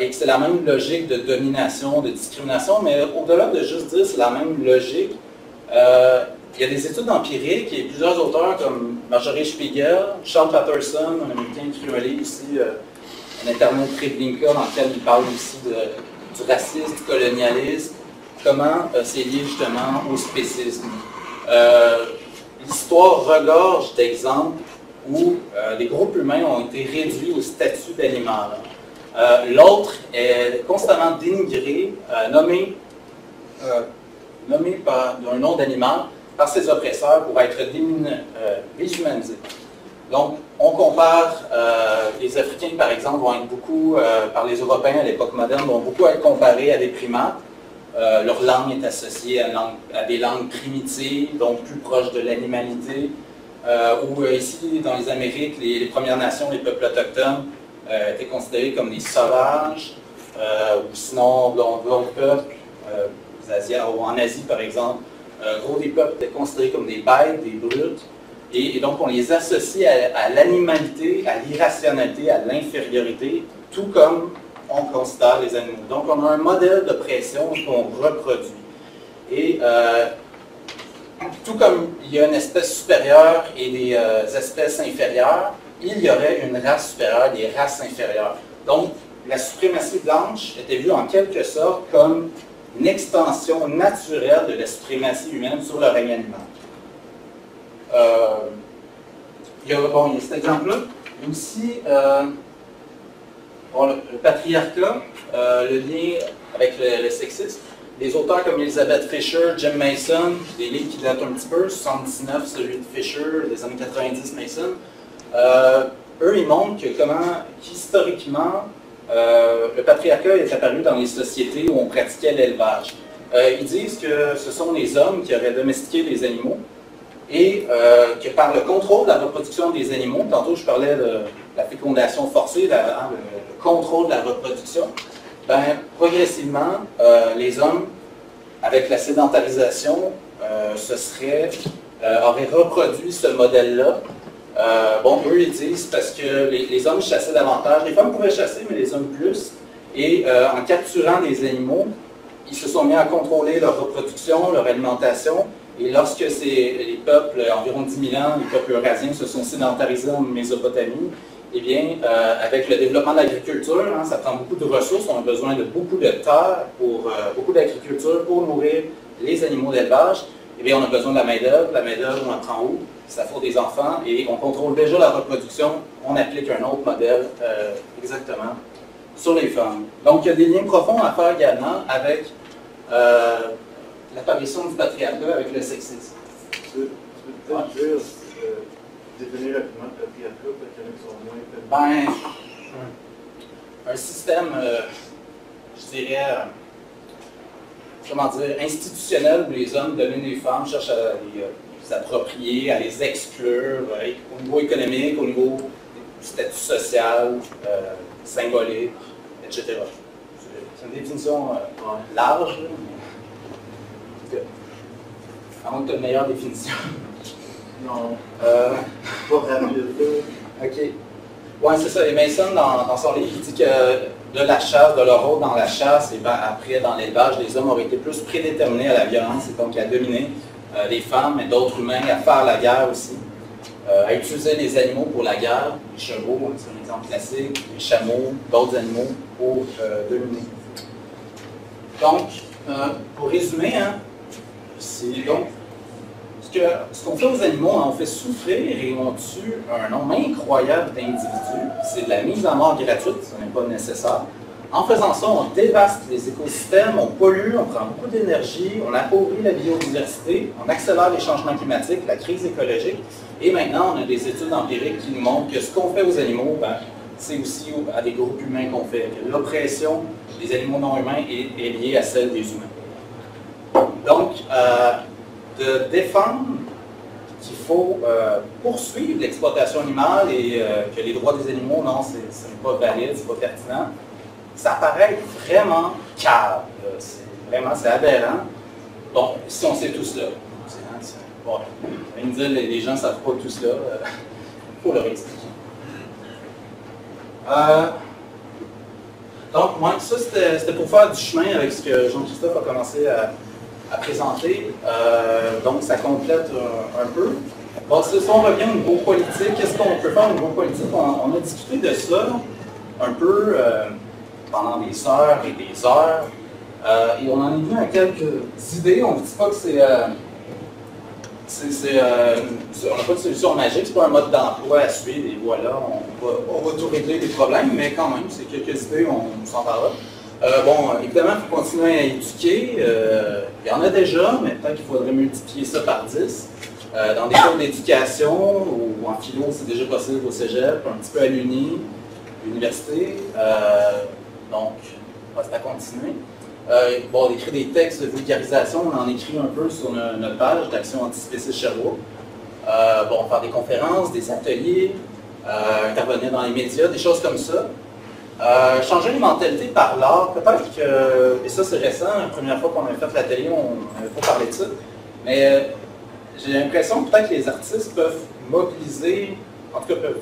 Et que c'est la même logique de domination, de discrimination, mais au-delà de juste dire c'est la même logique, il y a des études empiriques et plusieurs auteurs comme Marjorie Spiegel, Charles Patterson, un Américain qui a un livre ici, un Internet Treblinka, dans lequel il parle aussi du racisme, du colonialisme, comment c'est lié justement au spécisme. L'histoire regorge d'exemples où les groupes humains ont été réduits au statut d'animal. L'autre est constamment dénigré, nommé d'un nom d'animal par ses oppresseurs pour être déshumanisé. Donc, on compare, les Africains par exemple vont être beaucoup, par les Européens à l'époque moderne, vont beaucoup être comparés à des primates. Leur langue est associée à des langues primitives, donc plus proches de l'animalité. Ou ici, dans les Amériques, les Premières Nations, les peuples autochtones, étaient considérés comme des sauvages, ou sinon d'autres peuples, ou en Asie par exemple, gros des peuples étaient considérés comme des bêtes, des brutes, et donc on les associe à l'animalité, à l'irrationalité, à l'infériorité, tout comme on considère les animaux. Donc, on a un modèle de pression qu'on reproduit. Et tout comme il y a une espèce supérieure et des espèces inférieures, il y aurait une race supérieure et des races inférieures. Donc, la suprématie blanche était vue en quelque sorte comme une extension naturelle de la suprématie humaine sur le règne animal. Il y a cet exemple-là. Il y a aussi le patriarcat, le lien avec le sexisme. Des auteurs comme Elizabeth Fisher, Jim Mason, des livres qui datent un petit peu, 79, celui de Fisher, des années 90, Mason. Eux, ils montrent que qu'historiquement, le patriarcat est apparu dans les sociétés où on pratiquait l'élevage. Ils disent que ce sont les hommes qui auraient domestiqué les animaux et que par le contrôle de la reproduction des animaux, tantôt je parlais de la fécondation forcée, le contrôle de la reproduction, progressivement, les hommes, avec la sédentarisation, auraient reproduit ce modèle-là. Eux, ils disent parce que les hommes chassaient davantage. Les femmes pouvaient chasser, mais les hommes plus. Et en capturant des animaux, ils se sont mis à contrôler leur reproduction, leur alimentation. Et lorsque les peuples, environ 10 000 ans, les peuples eurasiens se sont sédentarisés en Mésopotamie, eh bien, avec le développement de l'agriculture, ça prend beaucoup de ressources, on a besoin de beaucoup de terre, beaucoup d'agriculture pour nourrir les animaux d'élevage. Eh bien, on a besoin de la main-d'œuvre. La main-d'œuvre, on la prend où? Ça faut des enfants et on contrôle déjà la reproduction. On applique un autre modèle exactement sur les femmes. Donc, il y a des liens profonds à faire également avec l'apparition du patriarcat, avec le sexisme. Tu peux peut-être dire, définir rapidement le patriarcat, peut-être qu'il y en a qui sont moins... Un système, je dirais... comment dire, institutionnel où les hommes dominent les femmes, cherchent à les approprier, à les exclure au niveau économique, au niveau du statut social, symbolique, etc. C'est une définition large, mais... à moins que tu aies une meilleure définition. Non, pas rapide. OK. Oui, c'est ça. Et Mason, dans son livre, il dit que de la chasse, de leur rôle dans la chasse, et après dans l'élevage, les hommes auraient été plus prédéterminés à la violence, et donc à dominer les femmes et d'autres humains, à faire la guerre aussi, à utiliser les animaux pour la guerre, les chevaux, c'est un exemple classique, les chameaux, d'autres animaux pour dominer. Donc, pour résumer, donc, ce qu'on fait aux animaux, on fait souffrir et on tue un nombre incroyable d'individus. C'est de la mise à mort gratuite, ce n'est pas nécessaire. En faisant ça, on dévaste les écosystèmes, on pollue, on prend beaucoup d'énergie, on appauvrit la biodiversité, on accélère les changements climatiques, la crise écologique. Et maintenant, on a des études empiriques qui nous montrent que ce qu'on fait aux animaux, c'est aussi à des groupes humains qu'on fait. L'oppression des animaux non humains est liée à celle des humains. Donc, de défendre qu'il faut poursuivre l'exploitation animale et que les droits des animaux, non, ce n'est pas valide, c'est pas pertinent, ça paraît vraiment cave. C'est aberrant. Bon, si on sait tout cela, bon, on dit les gens ne savent pas tout cela, il faut leur expliquer. Donc, moi, ça c'était pour faire du chemin avec ce que Jean-Christophe a commencé à présenter. Donc, ça complète un peu. Bon, si on revient au niveau politique, qu'est-ce qu'on peut faire au niveau politique? On a discuté de ça un peu pendant des heures et des heures. Et on en est venu à quelques idées. On ne dit pas que on n'a pas de solution magique, c'est pas un mode d'emploi à suivre et voilà, on va tout régler les problèmes, mais quand même, c'est quelques idées, on s'en parlera. Évidemment, il faut continuer à éduquer. Il y en a déjà, mais peut-être qu'il faudrait multiplier ça par 10. Dans des cours d'éducation ou en philo, c'est déjà possible au cégep, un petit peu à l'université. Donc, c'est à continuer. On écrit des textes de vulgarisation, on en écrit un peu sur notre page d'Action Antispéciste Sherbrooke. Faire des conférences, des ateliers, intervenir dans les médias, des choses comme ça. Changer les mentalités par l'art, peut-être que, et ça c'est récent, la première fois qu'on a fait l'atelier, on n'avait pas parlé de ça, mais j'ai l'impression que peut-être que les artistes peuvent mobiliser, en tout cas peuvent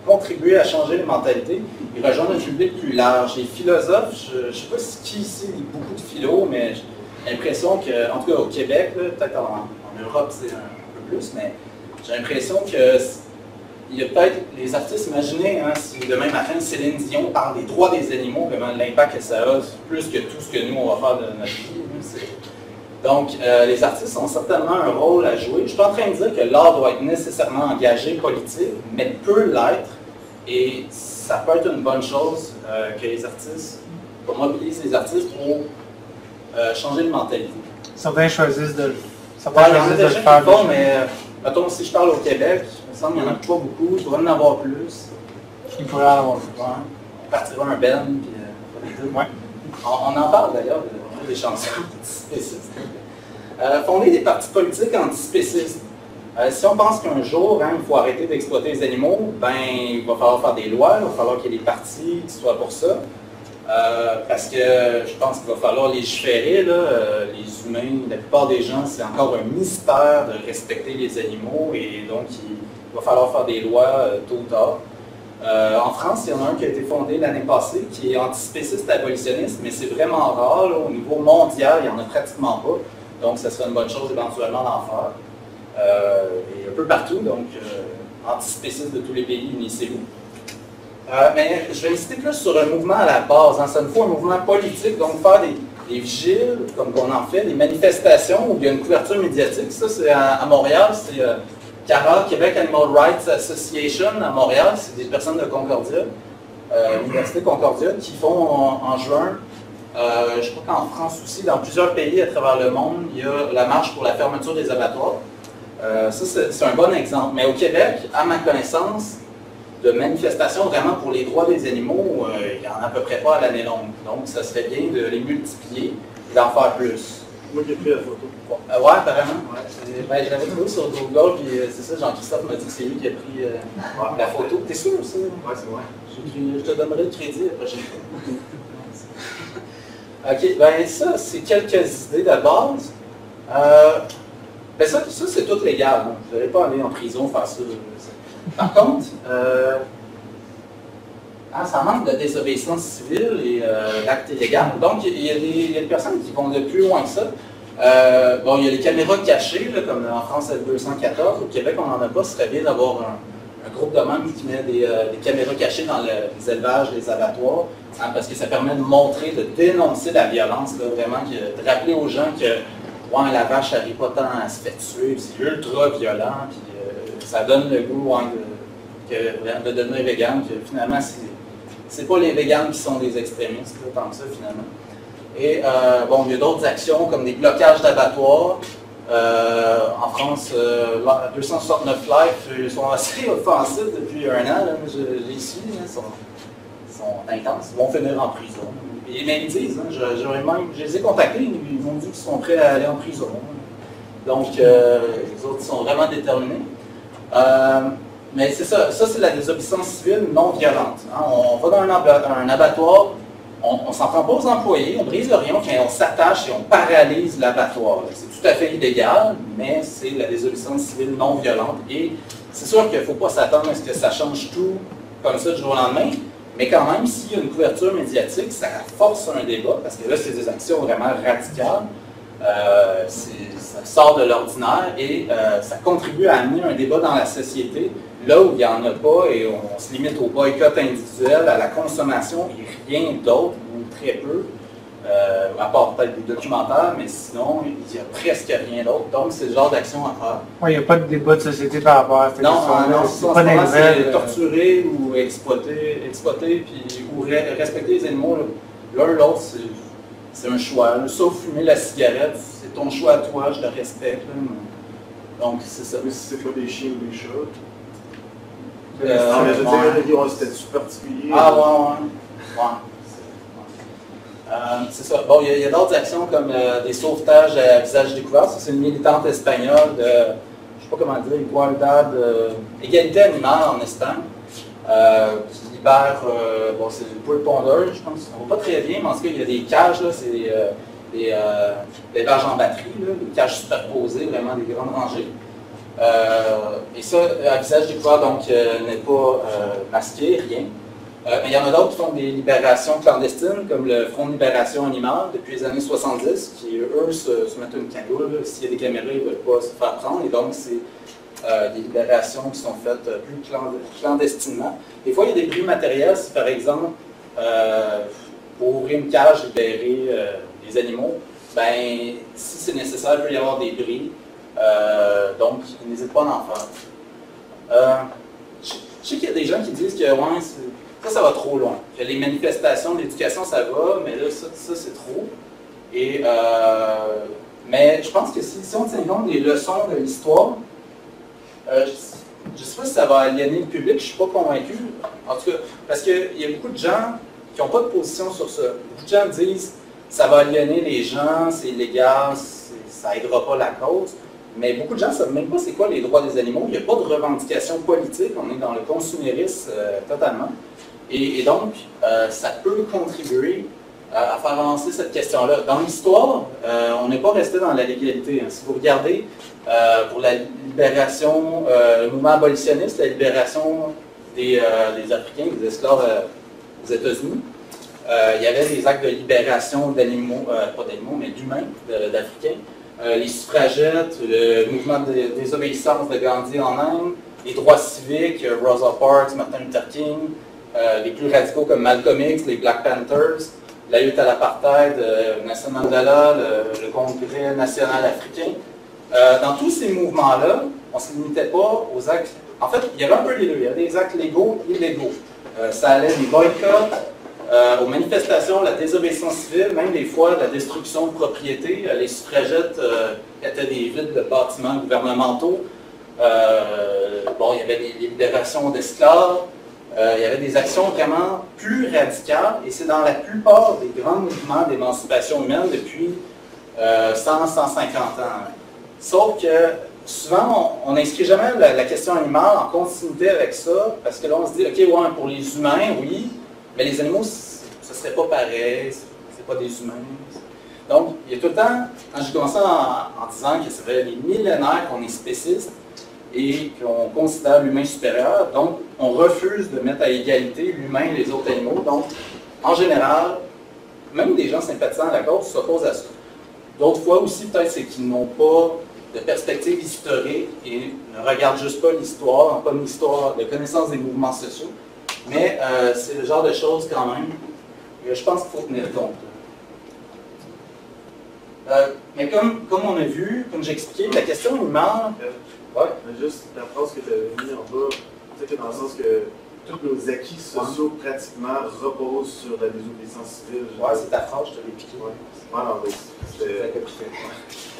contribuer à changer les mentalités et rejoindre un public plus large. Les philosophes, je ne sais pas qui ici lit beaucoup de philo, mais j'ai l'impression que, en tout cas au Québec, peut-être en Europe c'est un peu plus, mais j'ai l'impression que il y a peut-être les artistes, imaginez, hein, si demain matin Céline Dion parle des droits des animaux, comment l'impact que ça a, plus que tout ce que nous on va faire de notre vie. Donc, les artistes ont certainement un rôle à jouer. Je ne suis pas en train de dire que l'art doit être nécessairement engagé politique, mais peut l'être. Et ça peut être une bonne chose que les artistes, qu'on mobilise les artistes pour changer de mentalité. Certains choisissent de le Il y en a déjà qui le font, mais mettons, si je parle au Québec, il me semble qu'il n'y en a pas beaucoup, il devrait en avoir plus. Il pourrait en avoir plus. Ouais. On partira un band, puis ouais. On en parle d'ailleurs, des chansons antispécistes. Fonder des partis politiques antispécistes. Si on pense qu'un jour, hein, il faut arrêter d'exploiter les animaux, ben, il va falloir faire des lois, il va falloir qu'il y ait des partis qui soient pour ça. Parce que je pense qu'il va falloir légiférer. Là, les humains, la plupart des gens, c'est encore un mystère de respecter les animaux et donc il va falloir faire des lois tôt ou tard. En France, il y en a un qui a été fondé l'année passée qui est antispéciste abolitionniste, mais c'est vraiment rare. Là, au niveau mondial, il n'y en a pratiquement pas. Donc, ce serait une bonne chose éventuellement d'en faire. Et un peu partout, donc antispécistes de tous les pays, unissez-vous. Mais je vais insister plus sur un mouvement à la base. Hein. Ça nous faut un mouvement politique, donc faire des vigiles, comme on en fait, des manifestations où il y a une couverture médiatique. Ça, c'est à Montréal, c'est CARA, Québec Animal Rights Association à Montréal, c'est des personnes de Concordia, l'Université Concordia, qui font en juin. Je crois qu'en France aussi, dans plusieurs pays à travers le monde, il y a la marche pour la fermeture des abattoirs. Ça, c'est un bon exemple. Mais au Québec, à ma connaissance, de manifestations vraiment pour les droits des animaux, il n'y en a à peu près pas à l'année longue. Donc, ça serait bien de les multiplier et d'en faire plus. Moi qui ai pris la photo. Ouais, apparemment. Ouais. Ben, je l'avais trouvé sur Google, puis c'est ça, Jean-Christophe m'a dit que c'est lui qui a pris la photo. T'es sûr, ça? Ouais, c'est vrai. Je te donnerai le crédit la prochaine fois. OK, ben ça, c'est quelques idées de base. Ben ça c'est tout légal. Hein. Vous n'allez pas aller en prison faire ça. Par contre, ça manque de désobéissance civile et d'actes illégaux. Donc, il y a des personnes qui vont de plus loin que ça. Bon, il y a les caméras cachées, là, comme en France L214. Au Québec, on n'en a pas. Ce serait bien d'avoir un groupe de membres qui met des caméras cachées dans les élevages, les abattoirs, hein, parce que ça permet de montrer, de dénoncer la violence, là, vraiment, de rappeler aux gens que ouais, la vache n'arrive pas tant à se faire tuer, c'est ultra violent, puis ça donne le goût de devenir vegan, que finalement, c'est pas les végans qui sont des extrémistes, là, tant que ça, finalement. Et bon, il y a d'autres actions comme des blocages d'abattoirs. En France, 269 Life sont assez offensifs depuis un an. Là, je les suis, ils sont intenses. Ils vont finir en prison. Et même ils disent, hein, je les ai contactés, ils m'ont dit qu'ils sont prêts à aller en prison. Donc, les autres sont vraiment déterminés. Mais c'est ça c'est la désobéissance civile non violente. Hein. On va dans un abattoir, on ne s'en prend pas aux employés, on brise le rayon, on s'attache et on paralyse l'abattoir. C'est tout à fait illégal, mais c'est la désobéissance civile non violente. Et c'est sûr qu'il ne faut pas s'attendre à ce que ça change tout comme ça du jour au lendemain, mais quand même, s'il y a une couverture médiatique, ça force un débat, parce que là, c'est des actions vraiment radicales. Ça sort de l'ordinaire et ça contribue à amener un débat dans la société, là où il n'y en a pas et on se limite au boycott individuel, à la consommation et rien d'autre, ou très peu, à part peut-être des documentaires, mais sinon, il n'y a presque rien d'autre. Donc, c'est le genre d'action à faire. Oui, il n'y a pas de débat de société par rapport à cette question-là. C'est pas des nouvelles. Torturer ou exploiter puis, ou respecter les animaux, l'un ou l'autre, c'est un choix. Sauf fumer la cigarette, c'est ton choix à toi, je le respecte. Donc, c'est ça. Mais si c'est pas des chiens ou des chats. Je veux dire, ils ont un statut particulier. Ah, ouais. C'est ça. Bon, il y a d'autres actions comme des sauvetages à visage découvert. Ça, c'est une militante espagnole de, je ne sais pas comment dire, Igualdad, égalité animale en Espagne, qui libère, bon, c'est une poule pondeuse, je pense. Ça ne va pas très bien, mais en tout cas, il y a des cages, là, c'est des vaches en batterie, là, des cages superposées, vraiment des grandes rangées. Et ça, à visage découvert, donc, n'est pas masqué, rien. Mais il y en a d'autres qui font des libérations clandestines, comme le Front de libération animale depuis les années 70, qui, eux, se mettent une cagoule. S'il y a des caméras, ils ne veulent pas se faire prendre. Et donc, c'est des libérations qui sont faites plus clandestinement. Des fois, il y a des bris matériels. Si, par exemple, pour ouvrir une cage, libérer des animaux, ben, si c'est nécessaire, il peut y avoir des bris. Donc, n'hésite pas à en faire. Je sais qu'il y a des gens qui disent que ouais, ça va trop loin. Que les manifestations d'éducation, ça va, mais là, ça c'est trop. Et, mais je pense que si on tient compte des leçons de l'histoire, je ne sais pas si ça va aliéner le public, je ne suis pas convaincu. En tout cas, parce qu'il y a beaucoup de gens qui n'ont pas de position sur ça. Beaucoup de gens disent ça va aliéner les gens, c'est illégal, ça n'aidera pas la cause. Mais beaucoup de gens ne savent même pas c'est quoi les droits des animaux. Il n'y a pas de revendication politique, on est dans le consumérisme totalement. Et donc, ça peut contribuer à faire avancer cette question-là. Dans l'histoire, on n'est pas resté dans la légalité. Hein. Si vous regardez pour la libération, le mouvement abolitionniste, la libération des Africains, des esclaves aux États-Unis, il y avait des actes de libération d'animaux, pas d'animaux, mais d'humains, d'Africains. Les suffragettes, le mouvement de désobéissance de Gandhi en Inde, les droits civiques, Rosa Parks, Martin Luther King, les plus radicaux comme Malcolm X, les Black Panthers, la lutte à l'apartheid, Nelson Mandela, le Congrès national africain. Dans tous ces mouvements-là, on ne se limitait pas aux actes. En fait, il y avait un peu les deux. Il y avait des actes légaux et illégaux. Ça allait des boycotts, aux manifestations, la désobéissance civile, même des fois la destruction de propriété. Les suffragettes étaient des vides de bâtiments gouvernementaux. Bon, il y avait des libérations d'esclaves. Il y avait des actions vraiment plus radicales, et c'est dans la plupart des grands mouvements d'émancipation humaine depuis 100-150 ans. Sauf que souvent, on n'inscrit jamais la question animale en continuité avec ça, parce que là, on se dit, OK, ouais, pour les humains, oui, mais les animaux, ce ne serait pas pareil, c'est pas des humains. Donc, il y a tout le temps, quand j'ai commencé en disant que ça fait des millénaires qu'on est spéciste, et qu'on considère l'humain supérieur, donc on refuse de mettre à égalité l'humain et les autres animaux. Donc, en général, même des gens sympathisants à la cause s'opposent à ça. D'autres fois aussi, peut-être, c'est qu'ils n'ont pas de perspective historique et ne regardent juste pas l'histoire, n'ont pas une histoire de connaissance des mouvements sociaux. Mais c'est le genre de choses quand même que je pense qu'il faut tenir compte. Mais comme on a vu, comme j'ai expliqué, la question animale... Ouais. Mais juste la phrase que tu avais mis en bas, tu sais, dans le sens que tous nos acquis sociaux pratiquement reposent sur la désobéissance civile. Ouais, c'est ta phrase, je te l'ai piqué. Ouais. Ouais, non, mais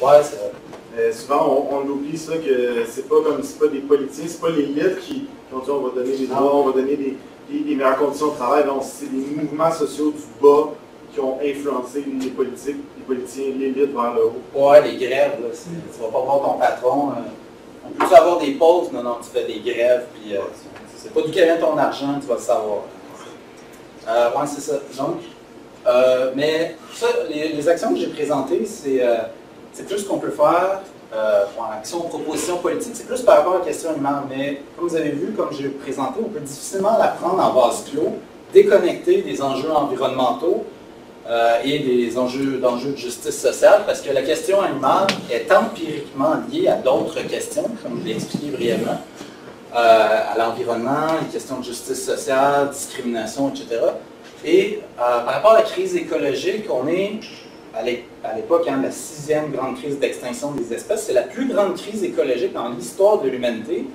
ouais, c'est vrai. Souvent, on oublie ça, que c'est pas des politiciens, c'est pas l'élite qui ont dit on va donner des droits, on va donner des meilleures conditions de travail. Non, c'est des mouvements sociaux du bas qui ont influencé les politiciens, l'élite vers le haut. Ouais, les grèves, là, tu vas pas voir ton patron. On peut avoir des pauses, non, tu fais des grèves, puis c'est pas d'où vient ton argent, tu vas le savoir. Ouais, c'est ça. Donc, mais ça, les actions que j'ai présentées, c'est plus ce qu'on peut faire en action, proposition politique, c'est plus par rapport à la question animale. Mais comme vous avez vu, comme j'ai présenté, on peut difficilement la prendre en vase clos, déconnecter des enjeux environnementaux et des enjeux de justice sociale, parce que la question animale est empiriquement liée à d'autres questions, comme je l'ai expliqué brièvement, à l'environnement, les questions de justice sociale, discrimination, etc. Et par rapport à la crise écologique, on est à l'époque, la 6e grande crise d'extinction des espèces. C'est la plus grande crise écologique dans l'histoire de l'humanité.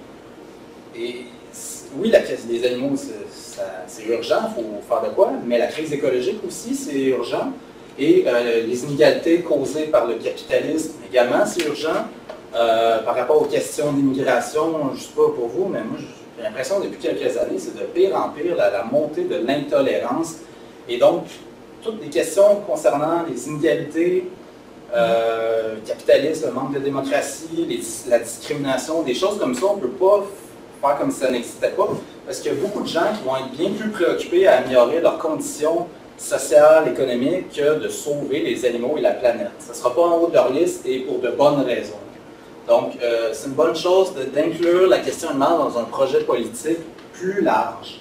Et oui, la crise des animaux, c'est urgent, il faut faire de quoi, mais la crise écologique aussi, c'est urgent. Et les inégalités causées par le capitalisme également, c'est urgent. Par rapport aux questions d'immigration, je ne sais pas pour vous, mais moi, j'ai l'impression depuis quelques années, c'est de pire en pire la montée de l'intolérance. Et donc, toutes les questions concernant les inégalités, le capitalisme, le manque de démocratie, la discrimination, des choses comme ça, on ne peut pas faire comme si ça n'existait pas, parce qu'il y a beaucoup de gens qui vont être bien plus préoccupés à améliorer leurs conditions sociales, économiques, que de sauver les animaux et la planète. Ça ne sera pas en haut de leur liste et pour de bonnes raisons. Donc, c'est une bonne chose d'inclure la question animale dans un projet politique plus large.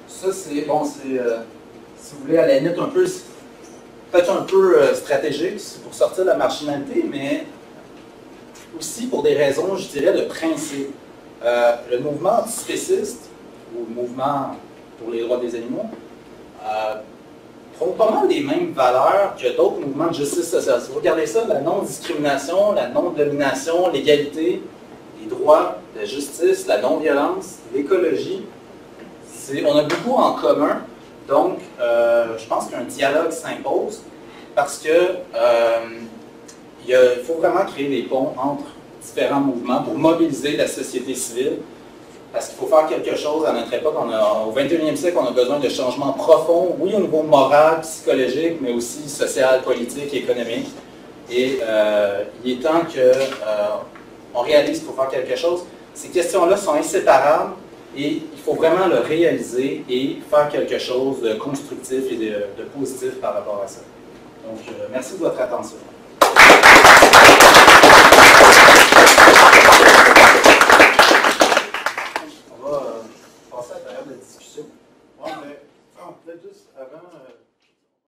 Ça, c'est, bon, si vous voulez, à la limite, peut-être un peu stratégique, c'est pour sortir de la marginalité, mais aussi pour des raisons, je dirais, de principe. Le mouvement antispéciste, ou le mouvement pour les droits des animaux, prône pas mal les mêmes valeurs que d'autres mouvements de justice sociale. Si vous regardez ça, la non-discrimination, la non-domination, l'égalité, les droits, la justice, la non-violence, l'écologie, on a beaucoup en commun. Donc, je pense qu'un dialogue s'impose parce que il faut vraiment créer des ponts entre différents mouvements pour mobiliser la société civile. Parce qu'il faut faire quelque chose à notre époque. Au 21e siècle, on a besoin de changements profonds, oui, au niveau moral, psychologique, mais aussi social, politique, économique. Et il est temps qu'on réalise qu'il faut faire quelque chose. Ces questions-là sont inséparables et il faut vraiment le réaliser et faire quelque chose de constructif et de positif par rapport à ça. Donc, merci de votre attention.